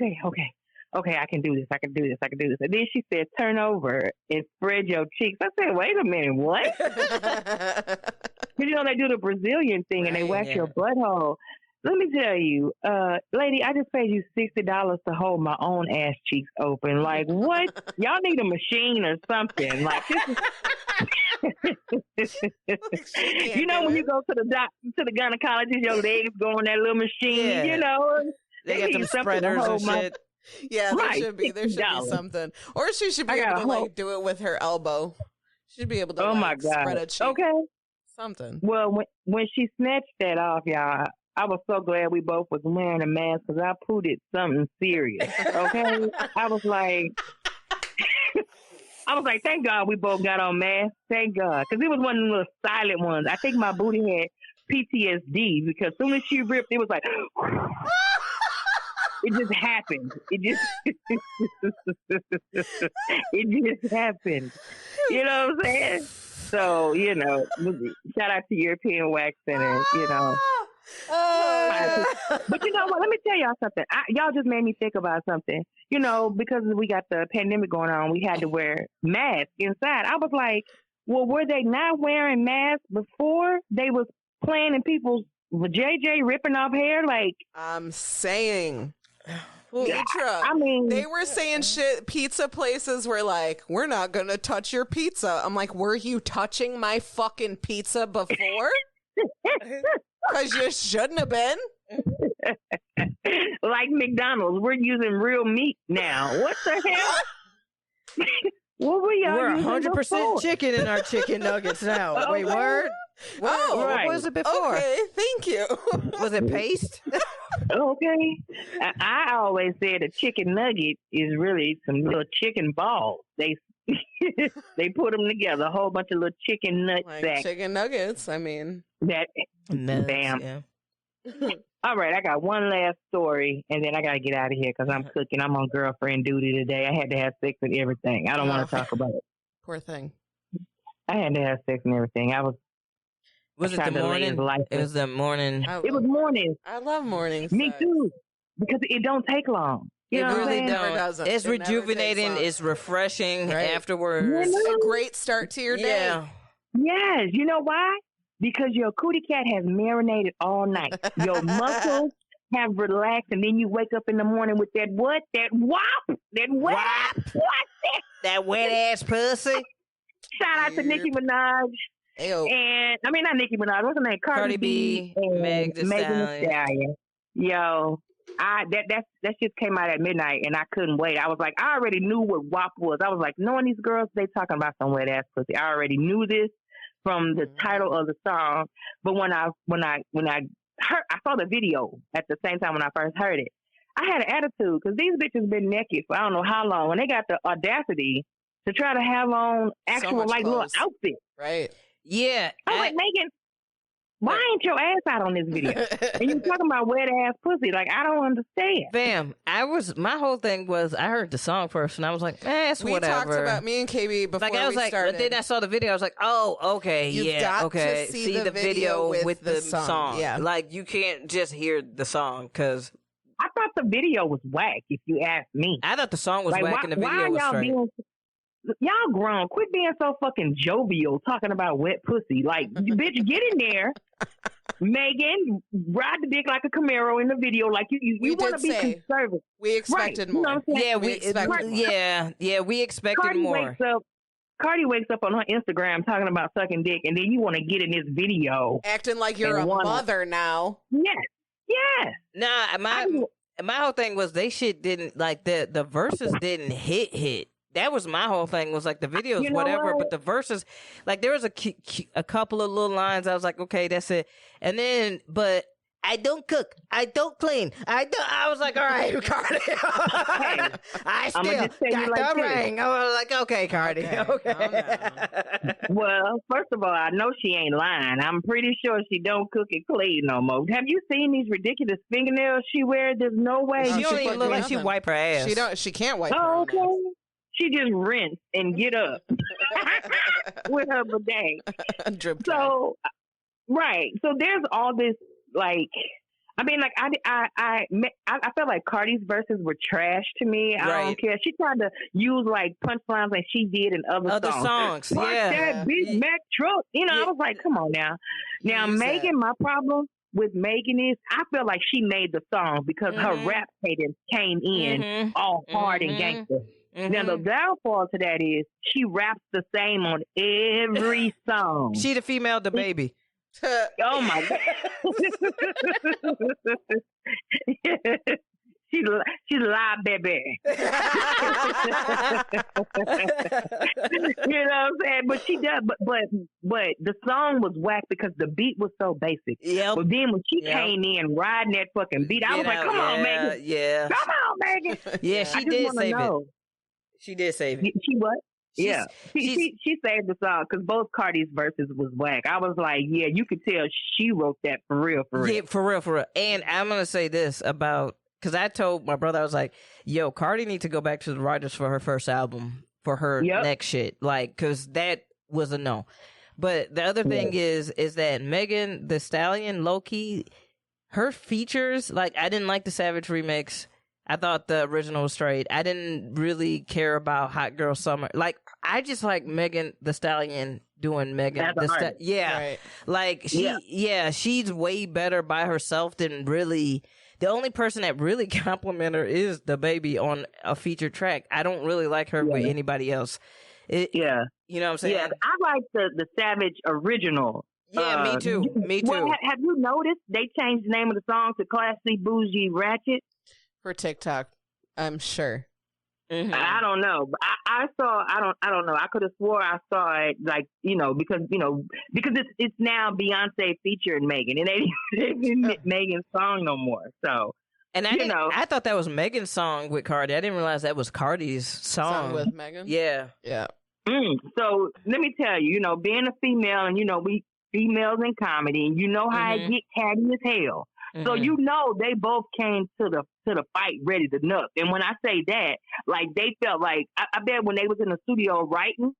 okay, I can do this. And then she said, turn over and spread your cheeks. I said, wait a minute, what? Because, they do the Brazilian thing, and they wax your butthole. Let me tell you, lady, I just paid you $60 to hold my own ass cheeks open. Like, what? Y'all need a machine or something. Like, this is... when you go to the gynecologist, your legs go on that little machine, They got some spreaders and shit. Yeah, there should be something. Or she should be able to, do it with her elbow. She should be able to, spread a cheek. Okay. Something. Well, when she snatched that off, y'all, I was so glad we both was wearing a mask because I pooted something serious. Okay, I was like, thank God we both got on masks. Thank God, because it was one of the little silent ones. I think my booty had PTSD because as soon as she ripped, it was like, it just happened. It just happened. You know what I'm saying? So shout out to European Wax Center. But you know what? Let me tell y'all something. Y'all just made me think about something. Because we got the pandemic going on, we had to wear masks inside. I was like, well, were they not wearing masks before they was playing in people's JJ ripping off hair? Like, I'm saying. I mean, they were saying shit. Pizza places were like, we're not going to touch your pizza. I'm like, were you touching my fucking pizza before? Because you shouldn't have been. Like McDonald's, we're using real meat now. What the hell? What were y'all We're 100% chicken in our chicken nuggets now. Okay. Wait, word? Oh, right. What was it before? Okay, thank you. Was it paste? Okay. I always said a chicken nugget is really some little chicken balls. They put them together, a whole bunch of little chicken nut sacks. Chicken nuggets, I mean. Bam. Yeah. All right, I got one last story, and then I got to get out of here because I'm cooking. I'm on girlfriend duty today. I had to have sex and everything. I don't want to talk about it. Poor thing. I had to have sex and everything. Was it the morning? It was the morning. It was morning. I love mornings. Me too, because it don't take long. You know really what doesn't. It's rejuvenating. It's refreshing afterwards. A great start to your day. Yeah. Yes. You know why? Because your cootie cat has marinated all night. Your muscles have relaxed, and then you wake up in the morning with that what? That wop? That wet? What's that? That wet ass pussy. Shout out to Nicki Minaj. Ayo. And I mean, not Nicki Minaj. What's her name? Cardi B and Megan Thee Stallion. Yo, that shit came out at midnight, and I couldn't wait. I was like, I already knew what WAP was. I was like, knowing these girls, they talking about some wet ass pussy. I already knew this from the title of the song. But when I heard, I saw the video at the same time when I first heard it. I had an attitude because these bitches been naked for I don't know how long, and they got the audacity to try to have on actual little outfits. Right. Yeah. I'm like, Megan, why ain't your ass out on this video? And you talking about wet ass pussy? Like, I don't understand. Fam, my whole thing was I heard the song first and I was like, it's whatever. We talked about me and KB before I was we started. But then I saw the video. I was like, oh, okay, You've got to see the video with the song. Yeah. Like, you can't just hear the song because I thought the video was whack. If you ask me, I thought the song was whack and the video was straight. Y'all grown. Quit being so fucking jovial talking about wet pussy. Like, bitch, get in there. Megan, ride the dick like a Camaro in the video. Like, you want to be conservative. We expected more. You know what I'm saying? We expected more. Cardi wakes up on her Instagram talking about sucking dick, and then you want to get in this video. Acting like you're a mother now. Yes. Nah, my whole thing was they shit didn't, like, the verses didn't hit. That was my whole thing. Was like the videos, whatever, but the verses, like there was a couple of little lines. I was like, okay, that's it. And then, but I don't cook. I don't clean. I was like, all right, Cardi. I still got the ring. I was like, okay, Cardi. Okay. Well, first of all, I know she ain't lying. I'm pretty sure she don't cook and clean no more. Have you seen these ridiculous fingernails she wears? There's no way. She don't even look like she wipe her ass. She can't wipe her own ass. She just rinse and get up with her bidet. Drip so, right. So there's all this, like, I mean, like, I felt like Cardi's verses were trash to me. I don't care. She tried to use, like, punchlines like she did in other songs. Fuck that Big Mac truck. You know, I was like, come on now. Now, Megan, my problem with Megan is I feel like she made the song because her rap cadence came in all hard and gangster. Now, the downfall to that is she raps the same on every song. She the female, the baby. Oh, my God. She's live, baby. You know what I'm saying? But she does. But the song was whack because the beat was so basic. Yep. But then when she came in riding that fucking beat, I was like, come on, Megan. Yeah. Come on, Megan. Yeah, she did save it. She did save it. She what? Yeah. She saved the song because both Cardi's verses was whack. I was like, yeah, you could tell she wrote that for real. Yeah, for real. And I'm going to say this about, because I told my brother, I was like, yo, Cardi needs to go back to the writers for her first album, for her next shit. Like, because that was a no. But the other thing is that Megan Thee Stallion, low-key, her features, like, I didn't like the Savage remix. I thought the original was straight. I didn't really care about Hot Girl Summer. Like, I just like Megan Thee Stallion doing Megan Thee Stallion. Yeah. Right. Like, she's way better by herself than really. The only person that really compliment her is the baby on a featured track. I don't really like her with anybody else. You know what I'm saying? Yeah, I like the Savage original. Yeah, me too. Me too. Well, have you noticed they changed the name of the song to Classy Bougie Ratchet? For TikTok, I'm sure. I don't know. But I saw. I don't know. I could have swore I saw it. Like because it's now Beyonce featuring Megan. It ain't Megan's song no more. So I thought that was Megan's song with Cardi. I didn't realize that was Cardi's song with Megan. Yeah. So let me tell you. Being a female, and we females in comedy, and you know how it get catty as hell. So they both came to the fight ready to nuck. And when I say that, like they felt like I bet when they was in the studio writing,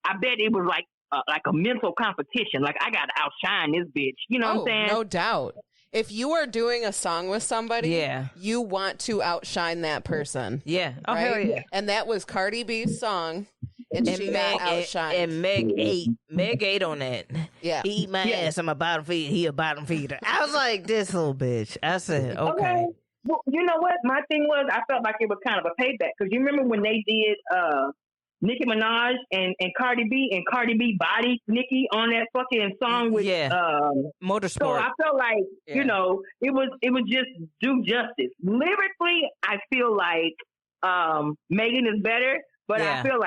I bet it was like a mental competition. Like I gotta outshine this bitch. You know what I'm saying? No doubt. If you are doing a song with somebody, you want to outshine that person. Yeah. Oh, right? hell yeah. And that was Cardi B's song. And she got outshined. And Meg ate on that. Yeah. He eat my ass. I'm a bottom feeder. He a bottom feeder. I was like, this little bitch. I said, okay. Well, you know what? My thing was, I felt like it was kind of a payback. Because you remember when they did Nicki Minaj and Cardi B, and Cardi B bodied Nicki on that fucking song with Motorsport. So I felt like, it was just do justice. Lyrically, I feel like Megan is better, but I feel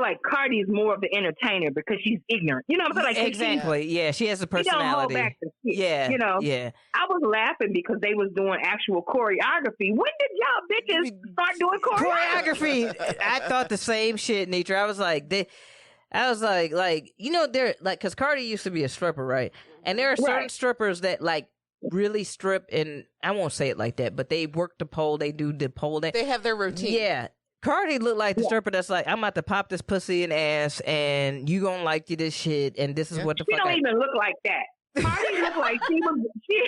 like Cardi is more of the entertainer because she's ignorant. You know what I'm saying? Like, exactly. She has a personality. She don't hold back the shit. Yeah. I was laughing because they was doing actual choreography. When did y'all bitches start doing choreography? I thought the same shit, Nitra. I was like, they're like, because Cardi used to be a stripper, right? And there are certain strippers that like really strip, and I won't say it like that, but they work the pole, they do the pole. They have their routine. Yeah. Cardi looked like the stripper that's like, I'm about to pop this pussy in ass, and you gonna like this shit, and this is what the fuck. She don't even look like that. Cardi looked like she was. She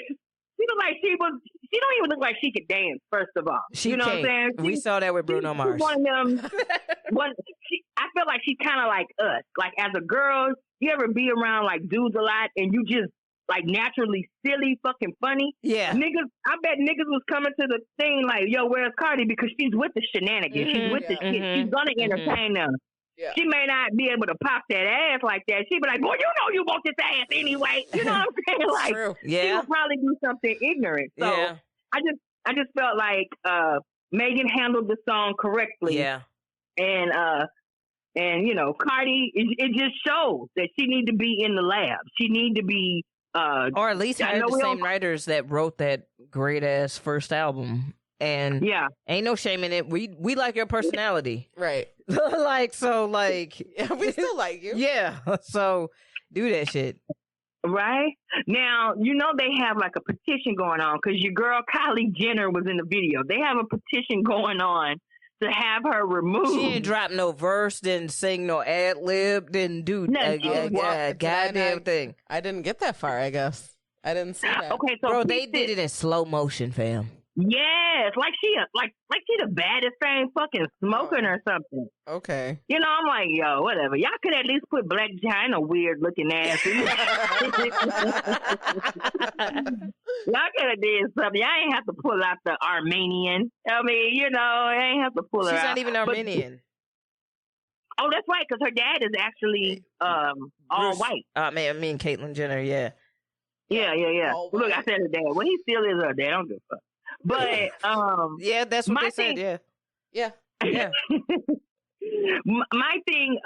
looked like she was. She don't even look like she could dance. First of all, you know what I'm saying? We saw that with Bruno Mars. One of them. I feel like she's kind of like us. Like as a girl, you ever be around like dudes a lot, and you just like naturally silly, fucking funny. Yeah. Niggas, I bet niggas was coming to the thing like, yo, where's Cardi? Because she's with the shenanigans. She's with the shit. She's going to entertain them. Yeah. She may not be able to pop that ass like that. She'd be like, boy, you want this ass anyway. You know what I'm saying? Like, she would probably do something ignorant. So I just felt like Megan handled the song correctly. Yeah. And Cardi, it just shows that she need to be in the lab. She need to be or at least hire the same writers that wrote that great ass first album. And ain't no shame in it. We like your personality, right? like yeah, we still like you. Yeah, so do that shit. Right now, they have like a petition going on because your girl Kylie Jenner was in the video. They have a petition going on to have her removed. She didn't drop no verse, didn't sing no ad lib, didn't do goddamn thing. I didn't get that far. I guess I didn't see that. Okay, so bro, they did it in slow motion, fam. Yes, like she the baddest thing fucking smoking or something. Okay. I'm like, yo, whatever. Y'all could at least put Black China weird looking ass. Y'all could have did something. Y'all ain't have to pull out the Armenian. I mean, I ain't have to pull her out. She's not even Armenian. Oh, that's right, because her dad is actually all white. I mean Caitlyn Jenner, yeah. Yeah. Look, I said her dad. Well, he still is her dad. I don't give a fuck. But yeah, that's what they said. Yeah. My thing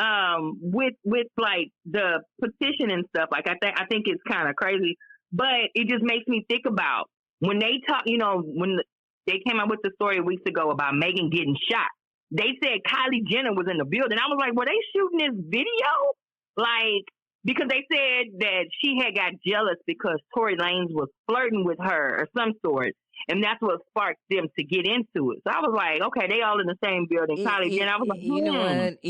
with like the petition and stuff, like I think it's kind of crazy, but it just makes me think about when they talk. When they came out with the story weeks ago about Megan getting shot, they said Kylie Jenner was in the building. I was like, were they shooting this video? Like, because they said that she had got jealous because Tory Lanez was flirting with her or some sort. And that's what sparked them to get into it. So I was like, okay, they all in the same building. Kylie Jenner, I was like, You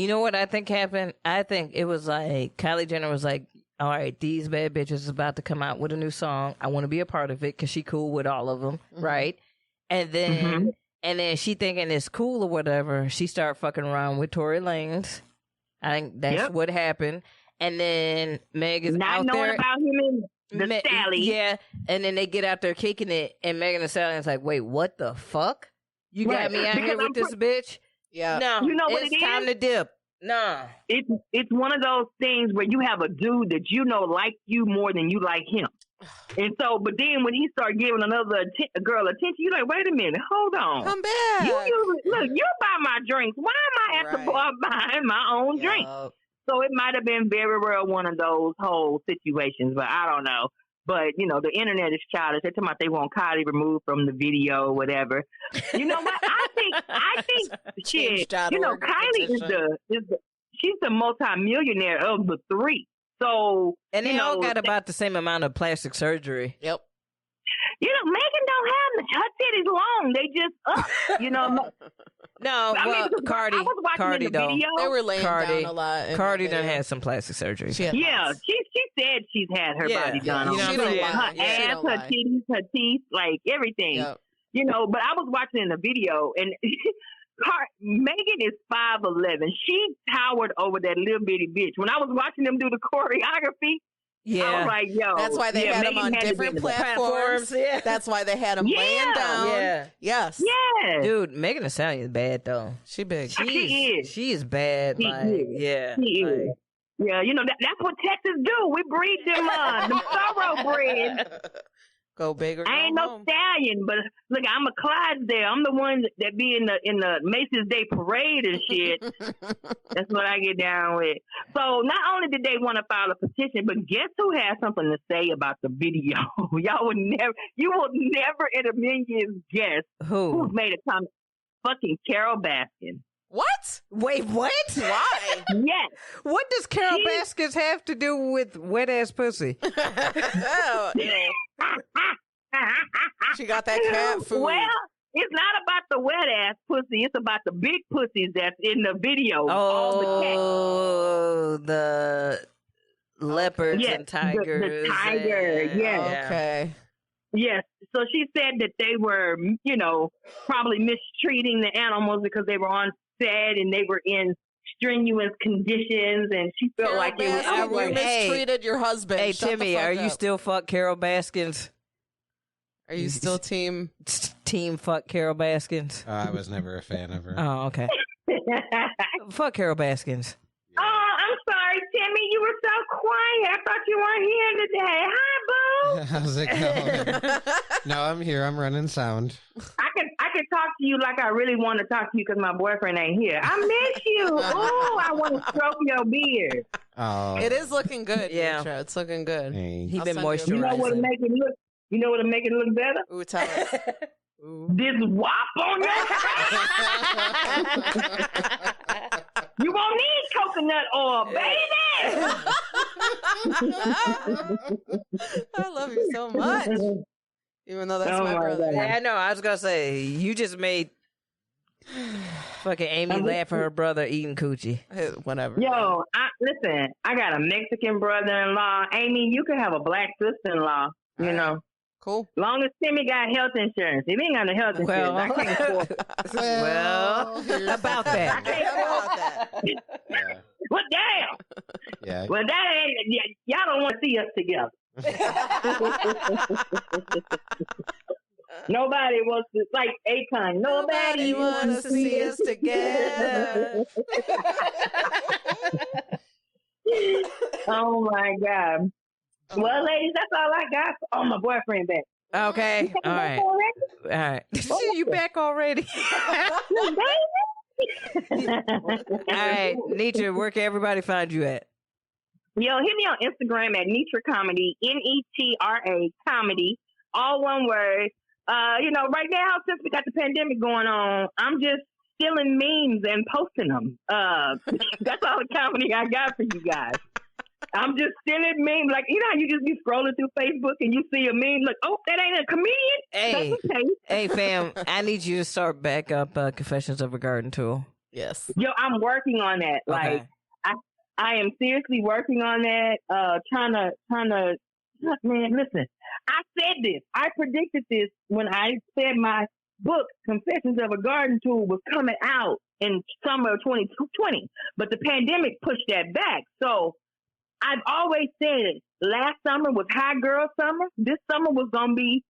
know what I think happened? I think it was like Kylie Jenner was like, all right, these bad bitches is about to come out with a new song. I want to be a part of it because she cool with all of them, right? And then she thinking it's cool or whatever. She started fucking around with Tory Lanez. I think that's what happened. And then Meg is not out knowing there about him and the Sally. Yeah, and then they get out there kicking it, and Megan Thee Stallion's like, wait, what the fuck? You got me out here with this bitch? Yeah. No, you know what it's time to dip. Nah. It's one of those things where you have a dude that like you more than you like him. And so, but then when he started giving another girl attention, you're like, wait a minute, hold on. Come back. Look, you buy my drinks. Why am I at the bar buying my own drink? So it might have been very well one of those whole situations, but I don't know. But, the internet is childish. They're talking about they want Kylie removed from the video or whatever. You know what? I think shit, Kylie she's the multimillionaire of the three. So, and they all got about the same amount of plastic surgery. Yep. Megan don't have her titties long. They just up, No, well, Cardi, the though. video. They were laying down a lot. Cardi done had some plastic surgery. She said she's had her body done. You know she what I'm saying? Her ass, her titties, her teeth, like everything. Yep. But I was watching the video, and Megan is 5'11". She towered over that little bitty bitch. When I was watching them do the choreography, I was like, yo. That's why they had them on different platforms. Yeah. That's why they had them laying down. Yeah. Yes. Yeah. Dude, Megan Thee Stallion is bad, though. She big. She is bad. She is. Yeah, that's what Texas do. We breed them thoroughbreds. Go big or I ain't no stallion, but look, I'm a Clydesdale. I'm the one that be in the Macy's Day Parade and shit. That's what I get down with. So not only did they want to file a petition, but guess who has something to say about the video? You will never in a million years guess who's made a comment. Fucking Carol Baskin. What? Wait, what? Why? Yes. What does Carol Baskins have to do with wet ass pussy? She got that cat food. Well, it's not about the wet ass pussy. It's about the big pussies that's in the video. Oh, the leopards and tigers. The tiger, yes. Okay. Yes. So she said that they were, probably mistreating the animals because they were on set and they were in strenuous conditions, and she felt Carol like Baskin, you mistreated your husband. Hey, Shut Timmy, are you still fuck Carol Baskins? Are you still team fuck Carol Baskins? I was never a fan of her. Oh, okay. Fuck Carol Baskins. Oh, I'm sorry, Timmy. You were so quiet. I thought you weren't here today. Hi, boo. How's it going? No, I'm here. I'm running sound. I could talk to you like I really want to talk to you because my boyfriend ain't here. I miss you. Oh, I want to stroke your beard. Oh, It is looking good. Yeah. Nitra. It's looking good. Hey. He I'll been send you a moisturizing. You know what'll make it look? You know what'll make it look better? Ooh, tell us. Ooh. This wop on your You won't need coconut oil, baby. I love you so much. Even though that's Oh my my brother. God. Yeah, I know. I was gonna say you just made fucking Aimee laugh at her brother eating coochie. Whatever. Yo, listen, I got a Mexican brother-in-law. Aimee, you can have a black sister-in-law, you know. Cool. Long as Timmy got health insurance. If he ain't got no health insurance, I can't afford it. Well, about that. I can't afford that. Yeah. Well, damn. Yeah. Well, that ain't, y'all don't want to see us together. Nobody wants to, like Akon, nobody wants to see us together. Oh, my God. Well, ladies, that's all I got. Oh, my boyfriend back. Okay. All right. All right. You back already? All right, Nitra, where can everybody find you at? Yo, hit me on Instagram at Netra Comedy, Netra Comedy, all one word. Right now, since we got the pandemic going on, I'm just stealing memes and posting them. That's all the comedy I got for you guys. I'm just stealing memes. Like, you know how you just be scrolling through Facebook and you see a meme, like, oh, that ain't a comedian? Hey, That's okay. hey, fam, I need you to start back up Confessions of a Garden Tool. Yes. Yo, I'm working on that. Okay. Like, I am seriously working on that. Trying to, man, listen, I said this. I predicted this when I said my book, Confessions of a Garden Tool, was coming out in summer of 2020. But the pandemic pushed that back. So I've always said last summer was high girl summer. This summer was going to be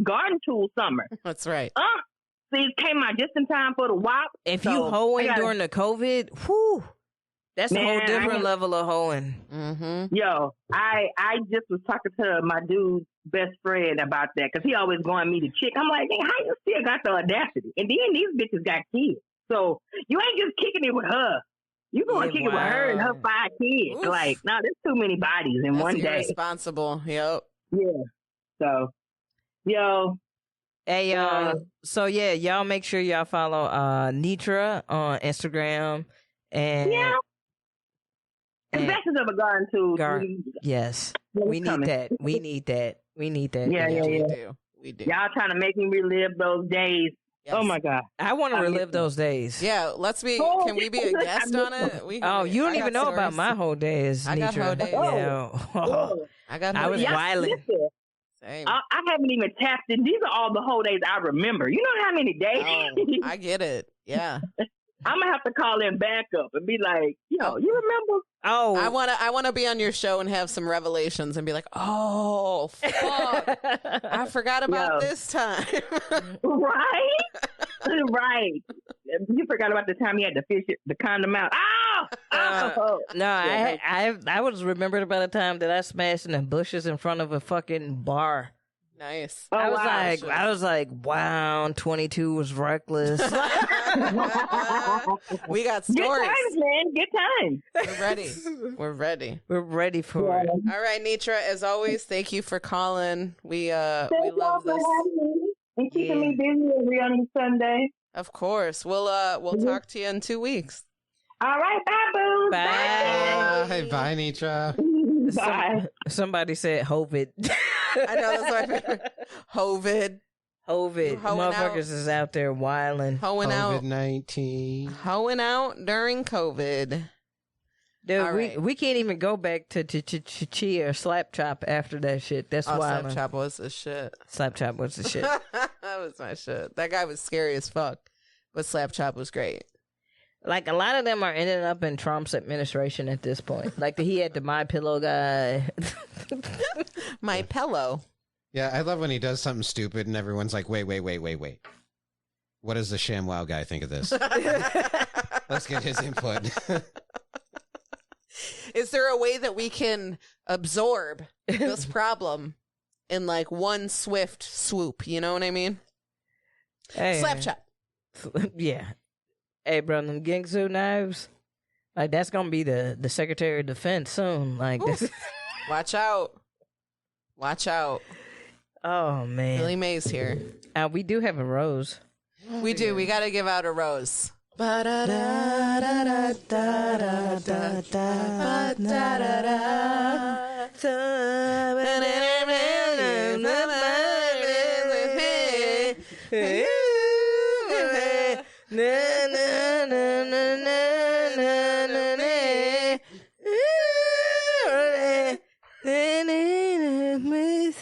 garden tool summer. That's right. See, it came out just in time for the WAP. If so you hoeing I gotta- during the COVID, whew, that's a whole Man, different level of hoeing. Mm-hmm. Yo, I just was talking to my dude's best friend about that because he always going me to chick. I'm like, hey, how you still got the audacity? And then these bitches got kids. So you ain't just kicking it with her. You going to kick it with her and her 5 kids. Oof. Like, no, there's too many bodies in That's one day. irresponsible. Yep. Yeah. So, yo. Hey, so yeah, y'all make sure y'all follow Nitra on Instagram and Yeah. Confessions of a Garden Tool. Yes, It's we need coming. that. We need that. We need that. Yeah, yeah, yeah. We do. Y'all trying to make me relive those days. Yes. Oh, my God. I want to I miss relive those days. Yeah, let's be. Oh, Can we be a guest on it? Oh, you don't I even got know about stories. my whole days, I got Nitra. whole days. Yeah. Oh. I got. I was yeah. wilding. Listen, Same. I haven't even tapped in. These are all the whole days I remember. You know how many days? Oh, I get it. Yeah. I'm gonna have to call in backup and be like, yo, you remember? Oh, I wanna be on your show and have some revelations and be like, oh fuck, I forgot about Yo. this time. Right? Right. You forgot about the time you had to fish the condom out. Oh! no, Yeah. I was remembered about the time that I smashed in the bushes in front of a fucking bar. Nice. Oh, I wow. was like, wow, 22 was reckless. We got Good stories. times, man. Good times. We're ready. We're ready. We're ready for it. All right, Nitra. As always, thank you for calling. We Thank we y'all love for this. having me and keeping Yeah. me busy every other Sunday. Of course. We'll talk to you in 2 weeks. All right, bye, boo. Bye. Bye, Nitra. Bye. Somebody said Hovid. I know that's my favorite. Hovid. Hovid. Hoeing Motherfuckers out. is out there wilding. Hoeing out. COVID-19. Hoeing out during COVID. Dude, All right. we can't even go back to Chi or Slap Chop after that shit. That's Oh, wilding. Slap Chop was the shit. Slap Chop was the shit. That was my shit. That guy was scary as fuck. But Slap Chop was great. Like, a lot of them are ending up in Trump's administration at this point. Like, he had the My Pillow guy. My pillow. Yeah, I love when he does something stupid and everyone's like, wait. What does the ShamWow guy think of this? Let's get his input. Is there a way that we can absorb this problem in like one swift swoop? You know what I mean? Hey, Slap Chop. Yeah. Hey, bro, them Gingsu knives, Like, that's gonna be the Secretary of Defense soon. Like, this. Watch out. Watch out. Oh man, Billy Mays here. we do have a rose. We do. We got to give out a rose.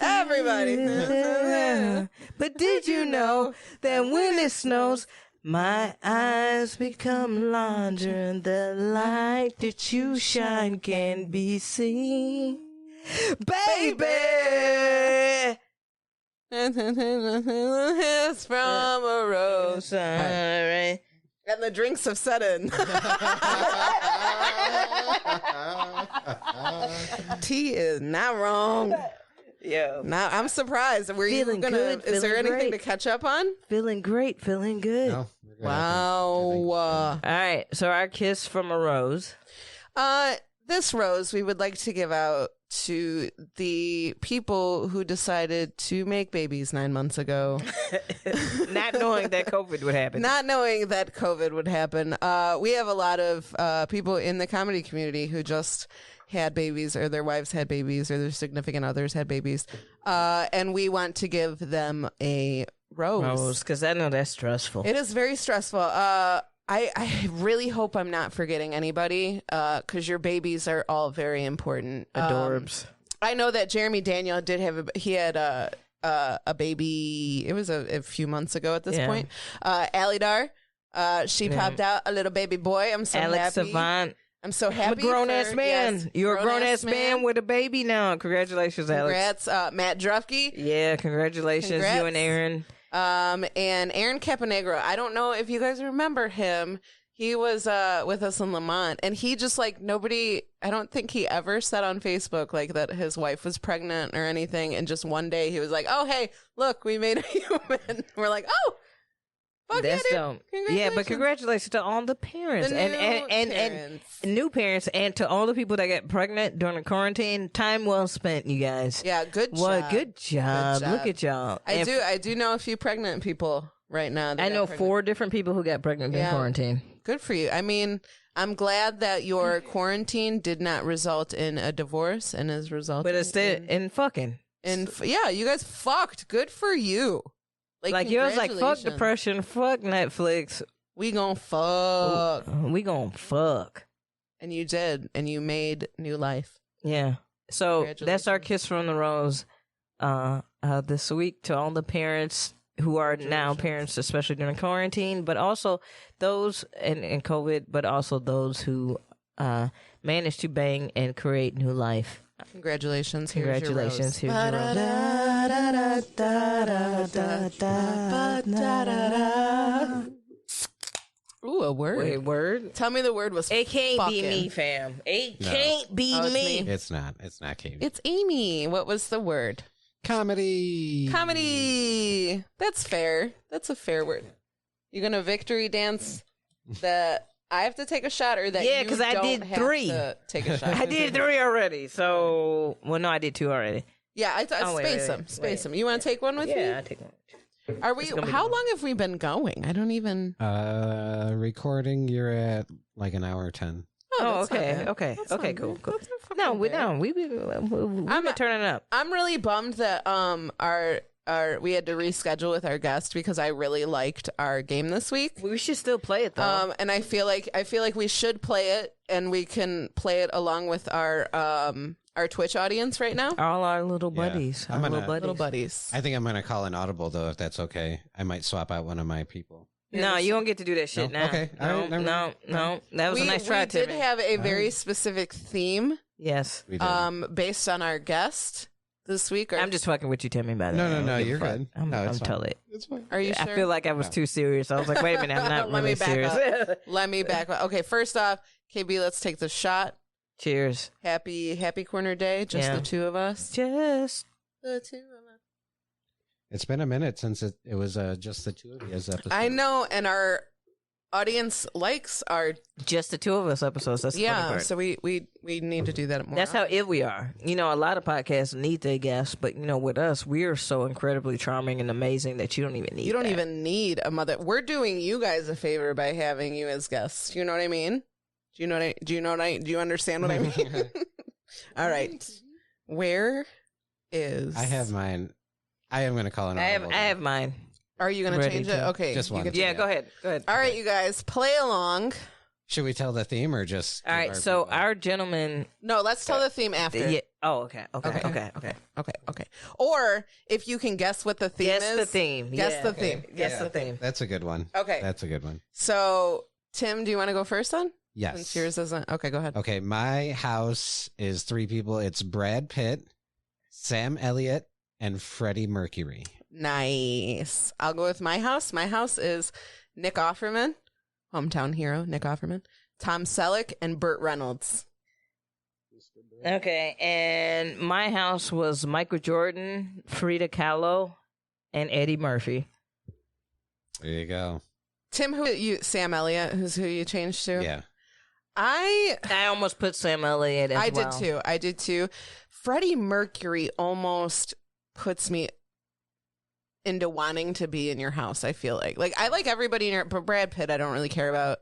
Everybody. But did you know that when it snows, my eyes become larger and the light that you shine can be seen? Baby! It's from a rose. Sorry. And the drinks have set in. T is not wrong. Yeah. Now I'm surprised. Were you Feeling gonna? good, Is there feeling anything great. to catch up on? Feeling great, feeling good. No, we're good, I Wow. All right, so our kiss from a rose. This rose we would like to give out to the people who decided to make babies 9 months ago. Not knowing that COVID would happen. Not knowing that COVID would happen. We have a lot of people in the comedy community who just had babies, or their wives had babies, or their significant others had babies. And we want to give them a rose. Because I know that's stressful. It is very stressful. I really hope I'm not forgetting anybody, because your babies are all very important. Adorbs. I know that Jeremy Daniel did have he had a baby. It was a few months ago at this point. Alidar, she popped out a little baby boy. I'm so Alex happy. Savant. I'm so I'm a happy. grown ass for- man. yes, You're a grown ass man with a baby now. Congratulations, Alex. Congrats, Matt Drufke. Yeah, congratulations, Congrats. you and Aaron. And Aaron Caponegro. I don't know if you guys remember him. He was with us in Lamont, and he just like nobody. I don't think he ever said on Facebook like that his wife was pregnant or anything. And just one day he was like, "Oh hey, look, we made a human." We're like, "Oh, fuck That's yeah, dumb. dude. Yeah, but congratulations to all the parents The and parents. new parents, and to all the people that got pregnant during the quarantine. Time well spent, you guys. Yeah, good job. What good job. Good job. Look at y'all. I do know a few pregnant people right now. that I got know pregnant. 4 different people who got pregnant during Yeah. quarantine. Good for you. I mean, I'm glad that your quarantine did not result in a divorce and is resulting But instead, in fucking. yeah, you guys fucked. Good for you. Like, you was like, fuck congratulations. depression, fuck Netflix. We gon' fuck. We gon' fuck. And you did, and you made new life. Yeah. So that's our Congratulations. kiss from the rose this week to all the parents who are now parents, especially during quarantine, but also those in COVID, but also those who managed to bang and create new life. Congratulations. Congratulations. Here's your rose. Ooh, a word. Wait, word? Tell me the word was It can't be fucking. me, fam. It No. can't be Oh, it's me. me. It's not. It's not Katie. It's Aimee. What was the word? Comedy. Comedy. That's fair. That's a fair word. You gonna victory dance that I have to take a shot, or that Yeah, you 'cause I don't did have 3. to take a shot? I did 3 already. So, well, no, I did 2 already. Yeah, I Oh, wait, space wait, them. wait. Space them. You want to take one with Yeah, I me? take one. Are we? gonna be How good. long have we been going? I don't even. Recording, you're at like an hour 10. Oh, that's not okay, bad. okay, That's okay, not cool, bad. cool. That's not fucking No, we bad. no, we've been turning up. I'm really bummed that our we had to reschedule with our guest because I really liked our game this week. We should still play it though. And I feel like we should play it, and we can play it along with our Twitch audience right now. All our little Yeah. buddies, I'm our gonna- little buddies. Little buddies. I think I'm going to call an audible, though, if that's okay. I might swap out one of my people. No, you don't get to do that shit No? now. Okay. All No, right, never no, mind. no. That was a nice try, we did Timmy. have a very specific theme Yes. We did. based on our guest this week. I'm just fucking with you, Timmy, by the way. No, I don't give a you're fuck. good. I'm No, it's fine. totally. It's fine. Are you sure? I feel like I was too serious. I was like, wait a minute, I'm not Let really me back serious. up. Let me back up. Okay, first off, KB, let's take the shot. Cheers. Happy corner day, just Yeah. the two of us. Just The two of us. It's been a minute since it was just the two of you as episode. I know, and our audience likes our just the two of us episodes. That's the funny part. So we need to do that more. That's how ill we are. You know, a lot of podcasts need their guests, but you know, with us, we are so incredibly charming and amazing that you don't even need. You don't even need a mother. We're doing you guys a favor by having you as guests. You know what I mean? Do you understand what I mean? All right. Where is? I have mine. I am going to call it. I have mine. Are you going to change it? Okay. Just one. Yeah, go ahead. All right, you guys, play along. Should we tell the theme or just? All right, so our gentleman. No, let's tell the theme after. Yeah. Oh, okay. Or if you can guess what the theme is. Guess the theme. Guess the theme. Guess the theme. That's a good one. Okay. That's a good one. So, Tim, do you want to go first then? Yes. Since yours isn't. Okay, go ahead. Okay, my house is 3 people. It's Brad Pitt, Sam Elliott, and Freddie Mercury. Nice. I'll go with my house. My house is Nick Offerman, hometown hero, Nick Offerman, Tom Selleck, and Burt Reynolds. Okay, and my house was Michael Jordan, Frida Kahlo, and Eddie Murphy. There you go. Tim, Sam Elliott, who's who you changed to? Yeah. I almost put Sam Elliott as well. I did too. Freddie Mercury almost puts me into wanting to be in your house. I feel like I like everybody in your, but Brad Pitt I don't really care about.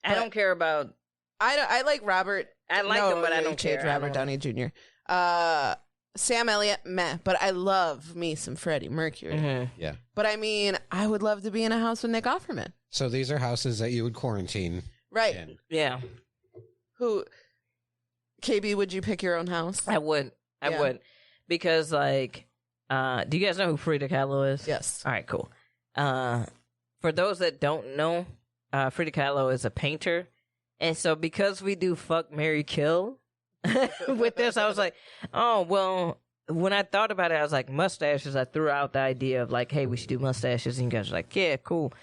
I don't care about. I like Robert. I like him, but I don't care. Robert Downey Jr. Sam Elliott, meh. But I love me some Freddie Mercury. Mm-hmm. Yeah. But I mean, I would love to be in a house with Nick Offerman. So these are houses that you would quarantine. Right. In. Yeah. Who? KB, would you pick your own house? I would. Because like, do you guys know who Frida Kahlo is? Yes. All right, cool. For those that don't know, Frida Kahlo is a painter. And so because we do fuck, marry, kill with this, I was like, oh, well, when I thought about it, I was like, mustaches. I threw out the idea of like, hey, we should do mustaches. And you guys were like, yeah, cool.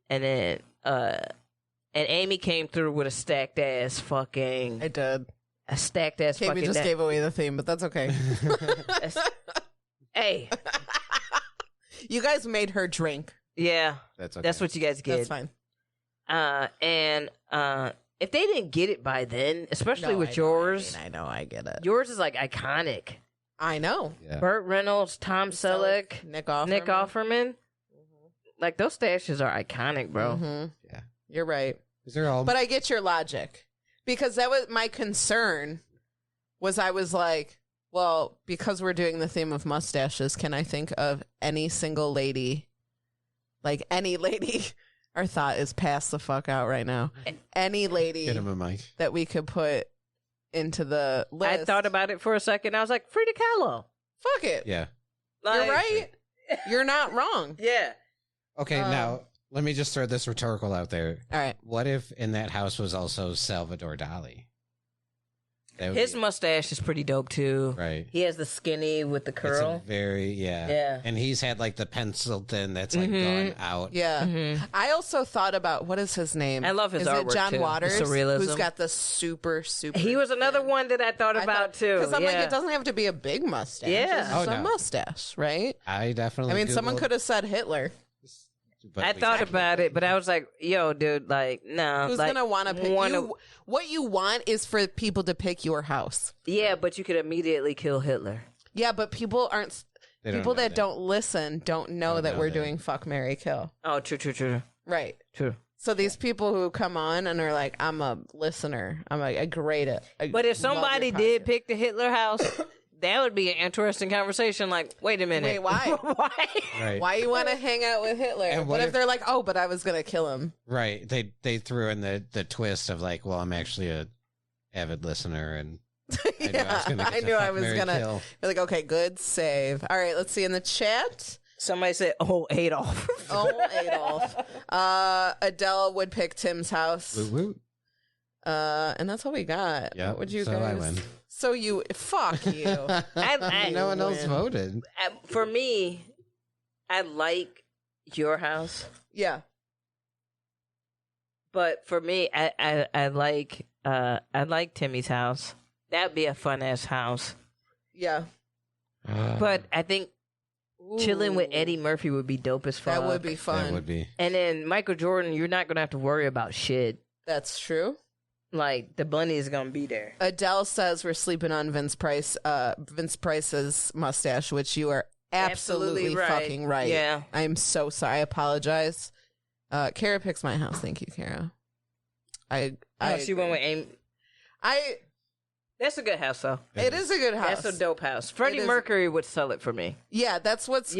And then, and Aimee came through with a stacked ass fucking. I did. A stacked ass fucking. KB just gave away the theme, but that's okay. Hey. You guys made her drink. Yeah. That's okay. That's what you guys get. That's fine. And if they didn't get it by then, especially with yours. I know, I get it. Yours is like iconic. I know. Yeah. Burt Reynolds, Tom Selleck, Nick Offerman. Like those stashes are iconic, bro. Mm-hmm. Yeah. You're right. But I get your logic. Because that was my concern was I was like, well, because we're doing the theme of mustaches, can I think of any single lady, like any lady, our thought is pass the fuck out right now, any lady get him a mic that we could put into the list. I thought about it for a second. I was like, Frida Kahlo. Fuck it. Yeah. You're right. You're not wrong. Yeah. Okay, now let me just throw this rhetorical out there. All right. What if in that house was also Salvador Dali? His mustache is pretty dope too. Right. He has the skinny with the curl. It's a very, Yeah. And he's had like the pencil thin that's like gone out. Yeah. Mm-hmm. I also thought about, what is his name? I love his is artwork it John too. Waters? The surrealism. Who's got the super. He was another one that I thought about too. Because I'm like, it doesn't have to be a big mustache. Yeah. It's just a mustache, right? I definitely someone could have said Hitler. But I thought about it, but I was like, yo, dude, like, no. Who's like, going to want to pick you? What you want is for people to pick your house. Yeah, but you could immediately kill Hitler. Yeah, but people aren't. People that don't listen don't know that we're doing fuck, marry, kill. Oh, true. Right. True. So these people who come on and are like, I'm a listener. I'm a great it. But if somebody did pick the Hitler house, that would be an interesting conversation. Like, wait a minute. Wait, why? Why? Right. Why you want to hang out with Hitler? And what if they're like, oh, but I was going to kill him? Right. They threw in the twist of like, well, I'm actually a avid listener and I knew I was going to You're like, okay, good save. All right, let's see in the chat. Somebody said, oh, Adolf. Adolf. Adele would pick Tim's house. Woot woot. And that's all we got. Yeah. What would you so guys? I win. So you, fuck you. No one else voted. For me, I like your house. Yeah. But for me, I like Timmy's house. That'd be a fun ass house. Yeah. But I think Chilling with Eddie Murphy would be dope as fuck. That would be fun. That would be. And then Michael Jordan, you're not gonna have to worry about shit. That's true. Like the bunny is gonna be there. Adele says we're sleeping on Vince Price's mustache, which you are absolutely right. fucking right. Yeah. I'm so sorry. I apologize. Kara picks my house. Thank you, Kara. She went with Aimee. That's a good house, though. It is a good house. That's a dope house. Freddie Mercury would sell it for me. Yeah, that's what's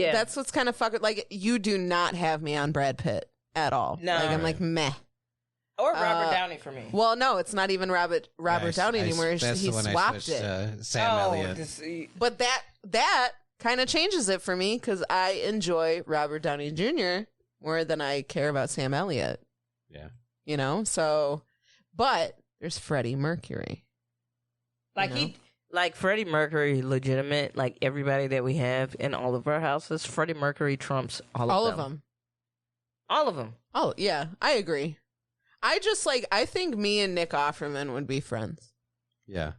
kind of fucking like. You do not have me on Brad Pitt at all. No, like I'm like meh. Or Robert Downey for me. Well, no, it's not even Robert Downey anymore. That's He the one swapped it. Sam Elliott. But that kind of changes it for me because I enjoy Robert Downey Jr. more than I care about Sam Elliott. Yeah. You know, so, but there's Freddie Mercury. Like Freddie Mercury, legitimate. Like everybody that we have in all of our houses, Freddie Mercury trumps all of them. All of them. Oh yeah, I agree. I think me and Nick Offerman would be friends. Yeah.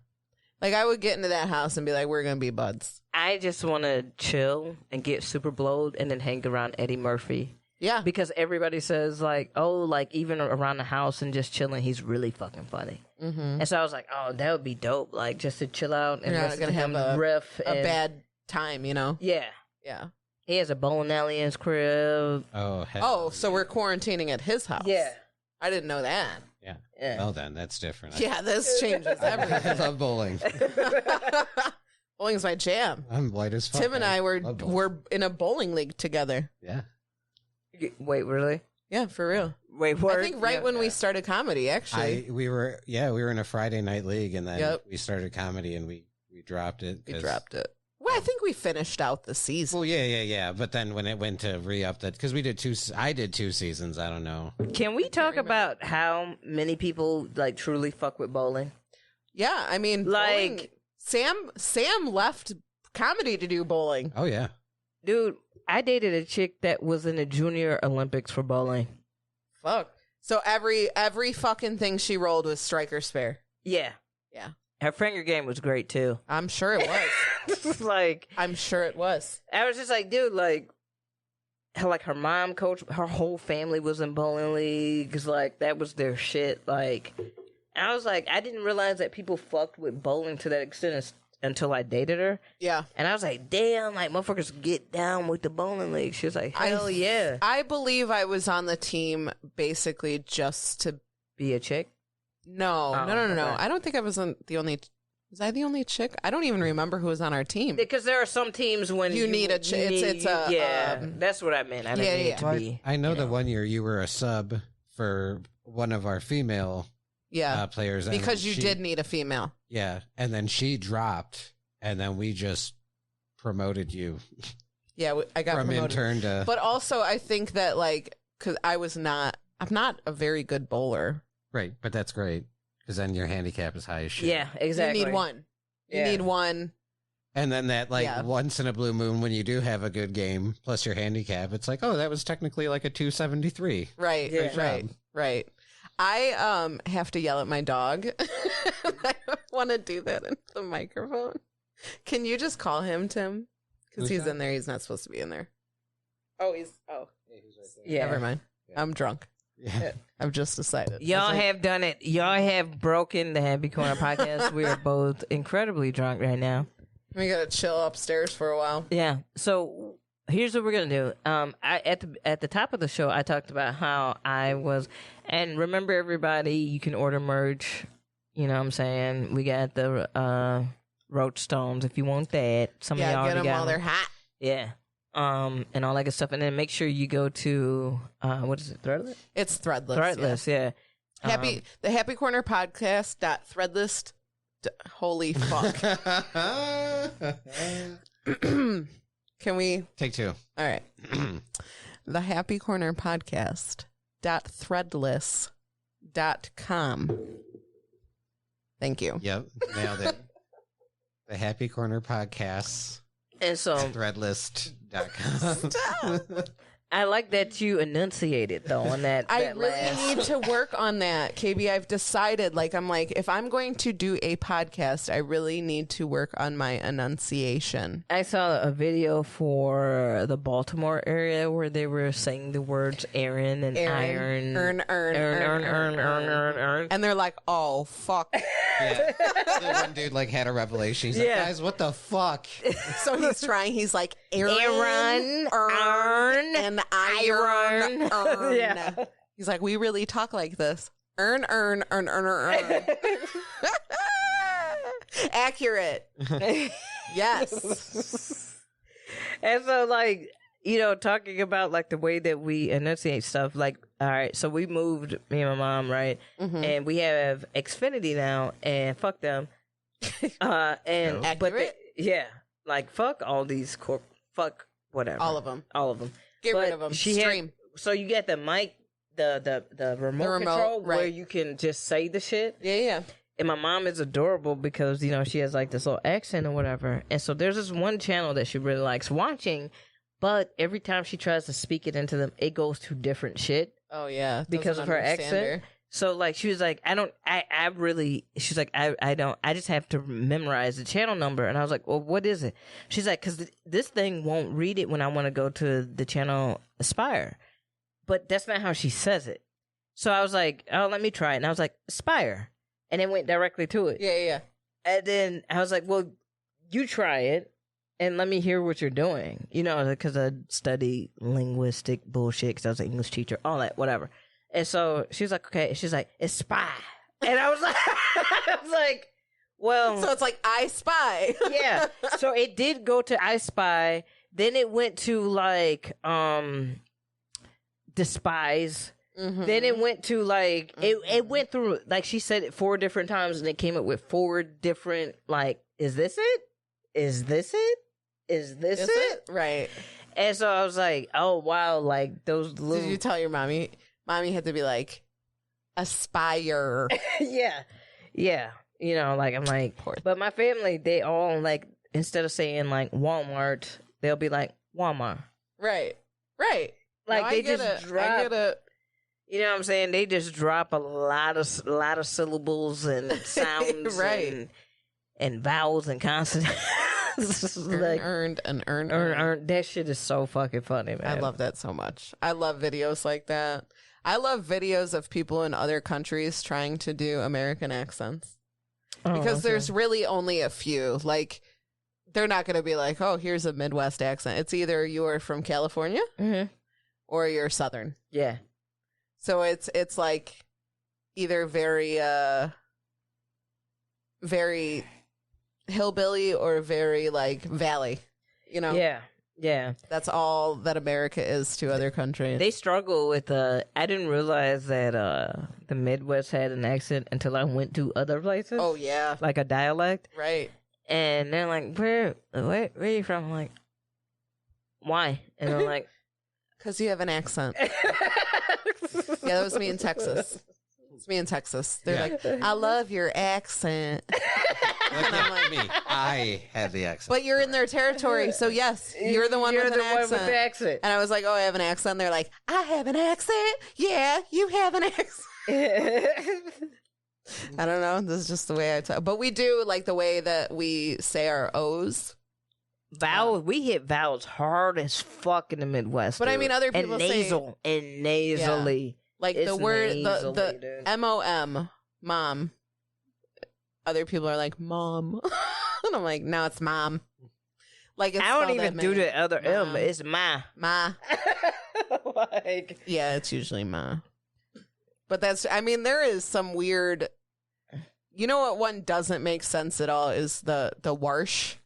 Like I would get into that house and be like, we're gonna be buds. I just want to chill and get super blowed and then hang around Eddie Murphy. Yeah. Because everybody says like, oh, like even around the house and just chilling, he's really fucking funny. Mm-hmm. And so I was like, oh, that would be dope. Like just to chill out and listen to him riff. A bad time, you know? Yeah. Yeah. He has a bowling alley in his crib. Oh, so we're quarantining at his house. Yeah. I didn't know that. Yeah. Yeah. Well, then that's different. Yeah, this changes everything. I love bowling. Bowling's my jam. I'm white as fuck. Tim and I were in a bowling league together. Yeah. Wait, really? Yeah, for real. Wait, what? I think when we started comedy, actually. We were in a Friday night league, and then we started comedy, and we dropped it. We dropped it. Well, I think we finished out the season. Well, yeah. But then when it went to re-up that, because I did 2 seasons. I don't know. Can we talk about how many people like truly fuck with bowling? Yeah, I mean, like bowling, Sam left comedy to do bowling. Oh yeah, dude. I dated a chick that was in the Junior Olympics for bowling. Fuck. So every fucking thing she rolled was striker spare. Yeah. Yeah. Her finger game was great too. I'm sure it was. I'm sure it was. I was just like, dude, like her mom coached, her whole family was in bowling leagues. Like that was their shit. Like, I was like, I didn't realize that people fucked with bowling to that extent until I dated her. Yeah. And I was like, damn, like motherfuckers get down with the bowling league. She was like, hell yeah. I believe I was on the team basically just to be a chick. No. I don't think I was Was I the only chick? I don't even remember who was on our team. Because there are some teams when you need a chick. That's what I meant. I didn't need to be. I know the one year you were a sub for one of our female players. Because you did need a female. Yeah. And then she dropped, and then we just promoted you. Yeah, I got from promoted. Intern to... But also, I think that, like, because I'm not a very good bowler. Right, but that's great. Because then your handicap is high as shit. Yeah, exactly. You need one. You need one. And then that, once in a blue moon, when you do have a good game, plus your handicap, it's like, oh, that was technically like a 273. Right, right. I have to yell at my dog. I don't want to do that into the microphone. Can you just call him, Tim? Because he's in there. He's not supposed to be in there. Yeah, he's right there. Yeah. Never mind. Yeah. I'm drunk. Yeah. I've just decided. Y'all have done it. Y'all have broken the Happy Corner podcast. We are both incredibly drunk right now. We gotta chill upstairs for a while. Yeah. So here's what we're gonna do. At the top of the show, I talked about how I was, and remember, everybody, you can order merch. You know what I'm saying? We got the roach stones if you want that. Some of y'all already get them got while they're hot. Yeah. And all that good stuff. And then make sure you go to, what is it, Threadless? It's Threadless. Threadless, yeah. The Happy Corner Podcast .threadless. Holy fuck. Can we? Take 2. All right. The Happy Corner Podcast .threadless.com. Thank you. Yep. Nailed it. The Happy Corner Podcast. And so Threadlist.com. I like that you enunciated though on that. I really need to work on that, KB. I've decided, I'm like, if I'm going to do a podcast, I really need to work on my enunciation. I saw a video for the Baltimore area where they were saying the words Aaron and iron. Earn. And they're like, oh, fuck. Yeah. The one dude had a revelation. He's like, guys, what the fuck? So he's trying. He's like, Aaron, earn, and iron. Yeah. He's like, we really talk like this. Earn. Accurate. Yes. And so, talking about the way that we enunciate stuff, all right, so we moved, me and my mom, right? Mm-hmm. And we have Xfinity now, and fuck them. And accurate. Fuck all these fuck whatever. All of them. Get But rid of them. Stream. So you get the mic, the remote control where you can just say the shit. Yeah. And my mom is adorable because, she has this little accent or whatever. And so there's this one channel that she really likes watching, but every time she tries to speak it into them, it goes to different shit. Oh, yeah. Because of her accent. So she was like, I just have to memorize the channel number. And I was like, well, what is it? She's like, because this thing won't read it when I want to go to the channel Aspire. But that's not how she says it. So I was like, oh, let me try it. And I was like, Aspire. And it went directly to it. Yeah. And then I was like, well, you try it and let me hear what you're doing. Because I study linguistic bullshit because I was an English teacher, all that, whatever. And so she was like, okay. She's like, it's spy. And I was like, well. So it's like, I spy. Yeah. So it did go to I spy. Then it went to despise. Mm-hmm. Then it went to it went through, she said it 4 different times and it came up with 4 different, is this it? Is this it? Is this it? Right. And so I was like, oh, wow. Those little. Did you tell your mommy? Mommy had to be like, Aspire. Yeah. I'm like, but my family, they all instead of saying Walmart, they'll be like Walmart. Right. They just drop. I get it. You know what I'm saying? They just drop a lot of syllables and sounds, right? And vowels and consonants. Earned. That shit is so fucking funny, man. I love that so much. I love videos like that. I love videos of people in other countries trying to do American accents because there's really only a few. They're not going to be like, oh, here's a Midwest accent. It's either you're from California or you're Southern. Yeah. So it's either very hillbilly or very valley, Yeah. That's all that America is to other countries. They struggle with I didn't realize that the Midwest had an accent until I went to other places. Oh yeah. A dialect. Right. And they're like, where are you from? I'm like, why? And they're like, because you have an accent. Yeah, that was me in Texas. It's me in Texas. They're like, I love your accent. And I'm like, me. I have the accent. But you're in their territory, so yes, you're the one with an accent. With the accent. And I was like, oh, I have an accent. They're like, I have an accent. Yeah, you have an accent. I don't know. This is just the way I talk. But we do the way that we say our O's. Vowels, we hit vowels hard as fuck in the Midwest. But dude. I mean, other people and nasal and nasally. Yeah. The word, the MOM, mom. Other people are like, mom. And I'm like, no, it's mom. It's I don't even do the other mom. M. It's ma. Yeah, it's usually ma. But there is some weird. You know what one doesn't make sense at all is the warsh.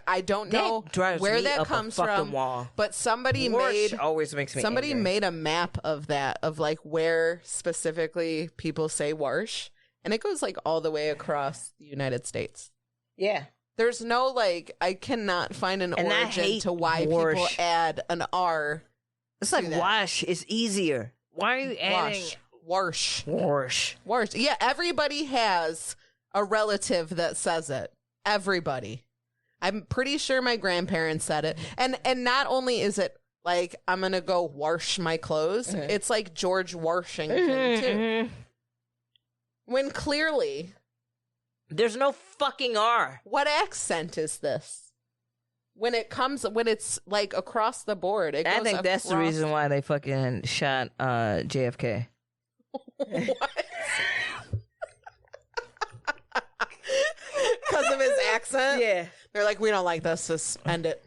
I don't know where that comes from, but somebody always makes me angry. made a map of that, of where specifically people say warsh, and it goes all the way across the United States. Yeah. There's no I cannot find an origin to why people add an R. It's wash is easier. Why are you adding warsh? Warsh. Yeah, everybody has a relative that says it. Everybody. I'm pretty sure my grandparents said it. And not only is it like, I'm going to go wash my clothes, it's like George Washington, too. When clearly... There's no fucking R. What accent is this? When it's like across the board. I think that's the reason why they fucking shot JFK. What? Because of his accent? Yeah. They're like, we don't like this. Just end it.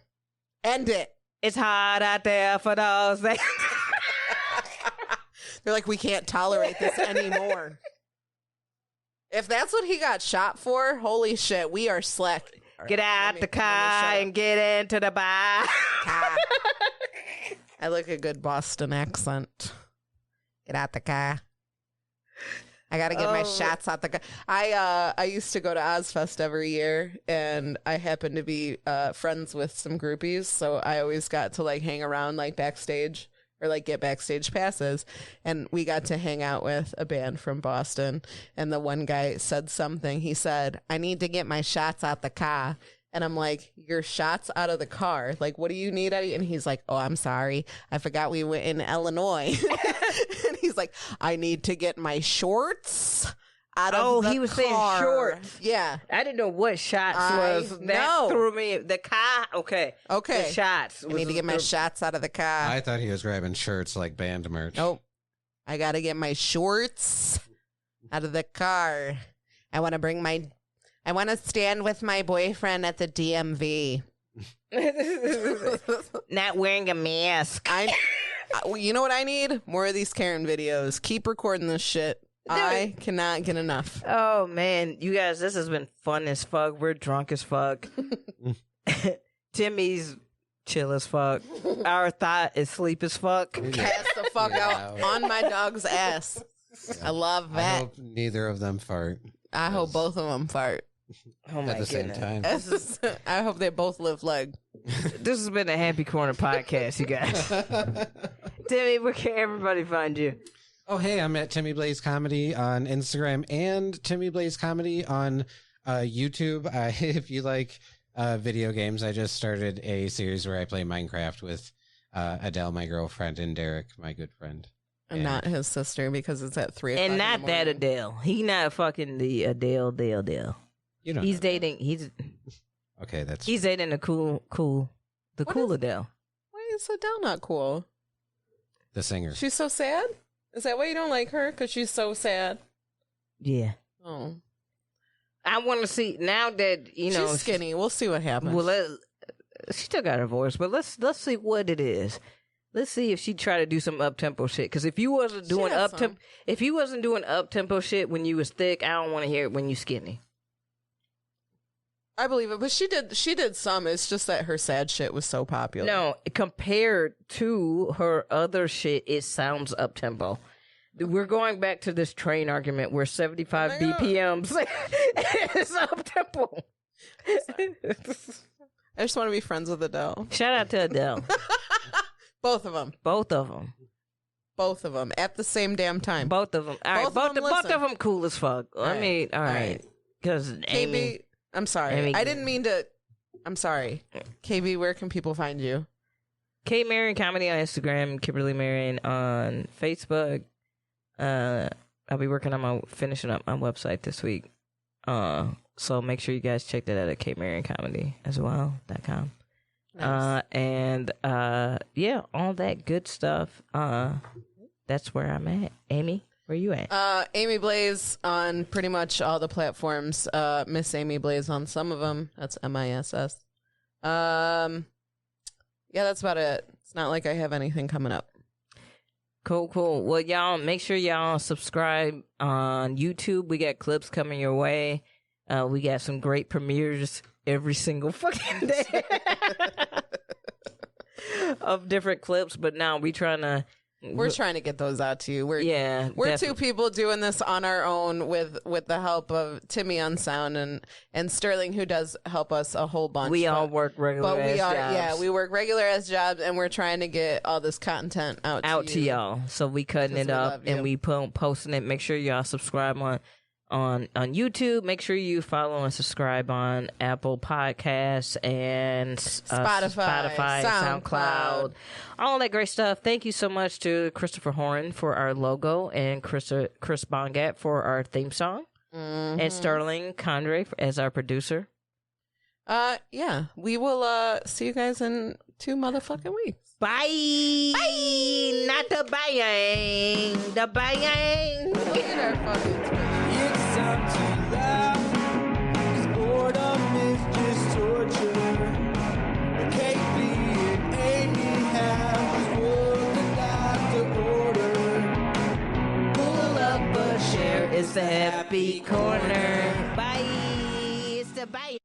End it. It's hard out there for those that... They're like, we can't tolerate this anymore. If that's what he got shot for, holy shit, we are slick. Get out the car and get into the bar. I like a good Boston accent. Get out the car. I got to get my shots out the car. I used to go to Ozfest every year, and I happened to be friends with some groupies, so I always got to like hang around like backstage or like get backstage passes, and we got to hang out with a band from Boston, and the one guy said something. He said, I need to get my shots out the car. And I'm like, your shots out of the car? Like, what do you need? And he's like, oh, I'm sorry. I forgot we were in Illinois. And he's like, I need to get my shorts out of the car. Oh, he was saying shorts. Yeah. I didn't know what shots was. That threw me. The car. Okay. Okay. The shots. I need to get my shots out of the car. I thought he was grabbing shirts like band merch. Nope. I got to get my shorts out of the car. I want to stand with my boyfriend at the DMV. Not wearing a mask. You know what I need? More of these Karen videos. Keep recording this shit. Dude. I cannot get enough. Oh, man. You guys, this has been fun as fuck. We're drunk as fuck. Timmy's chill as fuck. Our thought is sleep as fuck. Pass the fuck out on my dog's ass. I love that. I hope neither of them fart. I hope both of them fart. Oh my at the same time. I hope they both live leg. This has been a Happy Corner podcast, you guys. Timmy, where can everybody find you? Oh, hey, I'm at Timmy Blaze Comedy on Instagram and Timmy Blaze Comedy on YouTube. If you like video games, I just started a series where I play Minecraft with Adele, my girlfriend, and Derek, my good friend. And not his sister, because it's at 3 o'clock. And not that Adele. He not fucking the Adele. You know he's dating. Okay, he's dating the cool Adele. Why is Adele not cool? The singer. She's so sad. Is that why you don't like her? Because she's so sad. Yeah. Oh. I want to see now that she's skinny. We'll see what happens. Well, she still got her voice, but let's see what it is. Let's see if she try to do some up tempo shit. Because if you wasn't doing up tempo shit when you was thick, I don't want to hear it when you skinny. I believe it, but she did some. It's just that her sad shit was so popular. No, compared to her other shit, it sounds up tempo. We're going back to this train argument where 75 BPMs is up tempo. I just want to be friends with Adele. Shout out to Adele. Both of them. Both of them at the same damn time. Both of them. All right, both of them cool as fuck. I mean, all right. Because Aimee, I'm sorry. Aimee, I didn't mean to. I'm sorry. KB, where can people find you? K Marion Comedy on Instagram, Kimberly Marion on Facebook. I'll be finishing up my website this week. So make sure you guys check that out at kmarioncomedy as well.com. Nice. Yeah, all that good stuff. That's where I'm at. Aimee, where you at? Aimee Blaze on pretty much all the platforms. Miss Aimee Blaze on some of them. That's MISS. Yeah, that's about it. It's not like I have anything coming up. Cool. Well, y'all, make sure y'all subscribe on YouTube. We got clips coming your way. We got some great premieres every single fucking day of different clips. But now we're trying to get those out to you. We're definitely. Two people doing this on our own with the help of Timmy on sound and Sterling, who does help us a whole bunch. We all work regular jobs. Yeah, we work regular as jobs, and we're trying to get all this content out to y'all. So we cutting it up and we posting it. Make sure y'all subscribe on YouTube. Make sure you follow and subscribe on Apple Podcasts and Spotify, SoundCloud, all that great stuff. Thank you so much to Christopher Horan for our logo and Chris Bongat for our theme song, and Sterling Condre as our producer. Yeah, we will see you guys in 2 motherfucking weeks. Bye. Bye. Not the bang. The bang. Look at our fucking Twitch. It's time to laugh, 'cause boredom is just torture. But KB and Aimee have this world and not the order. Pull up a chair. It's the happy corner. Bye. It's the bye.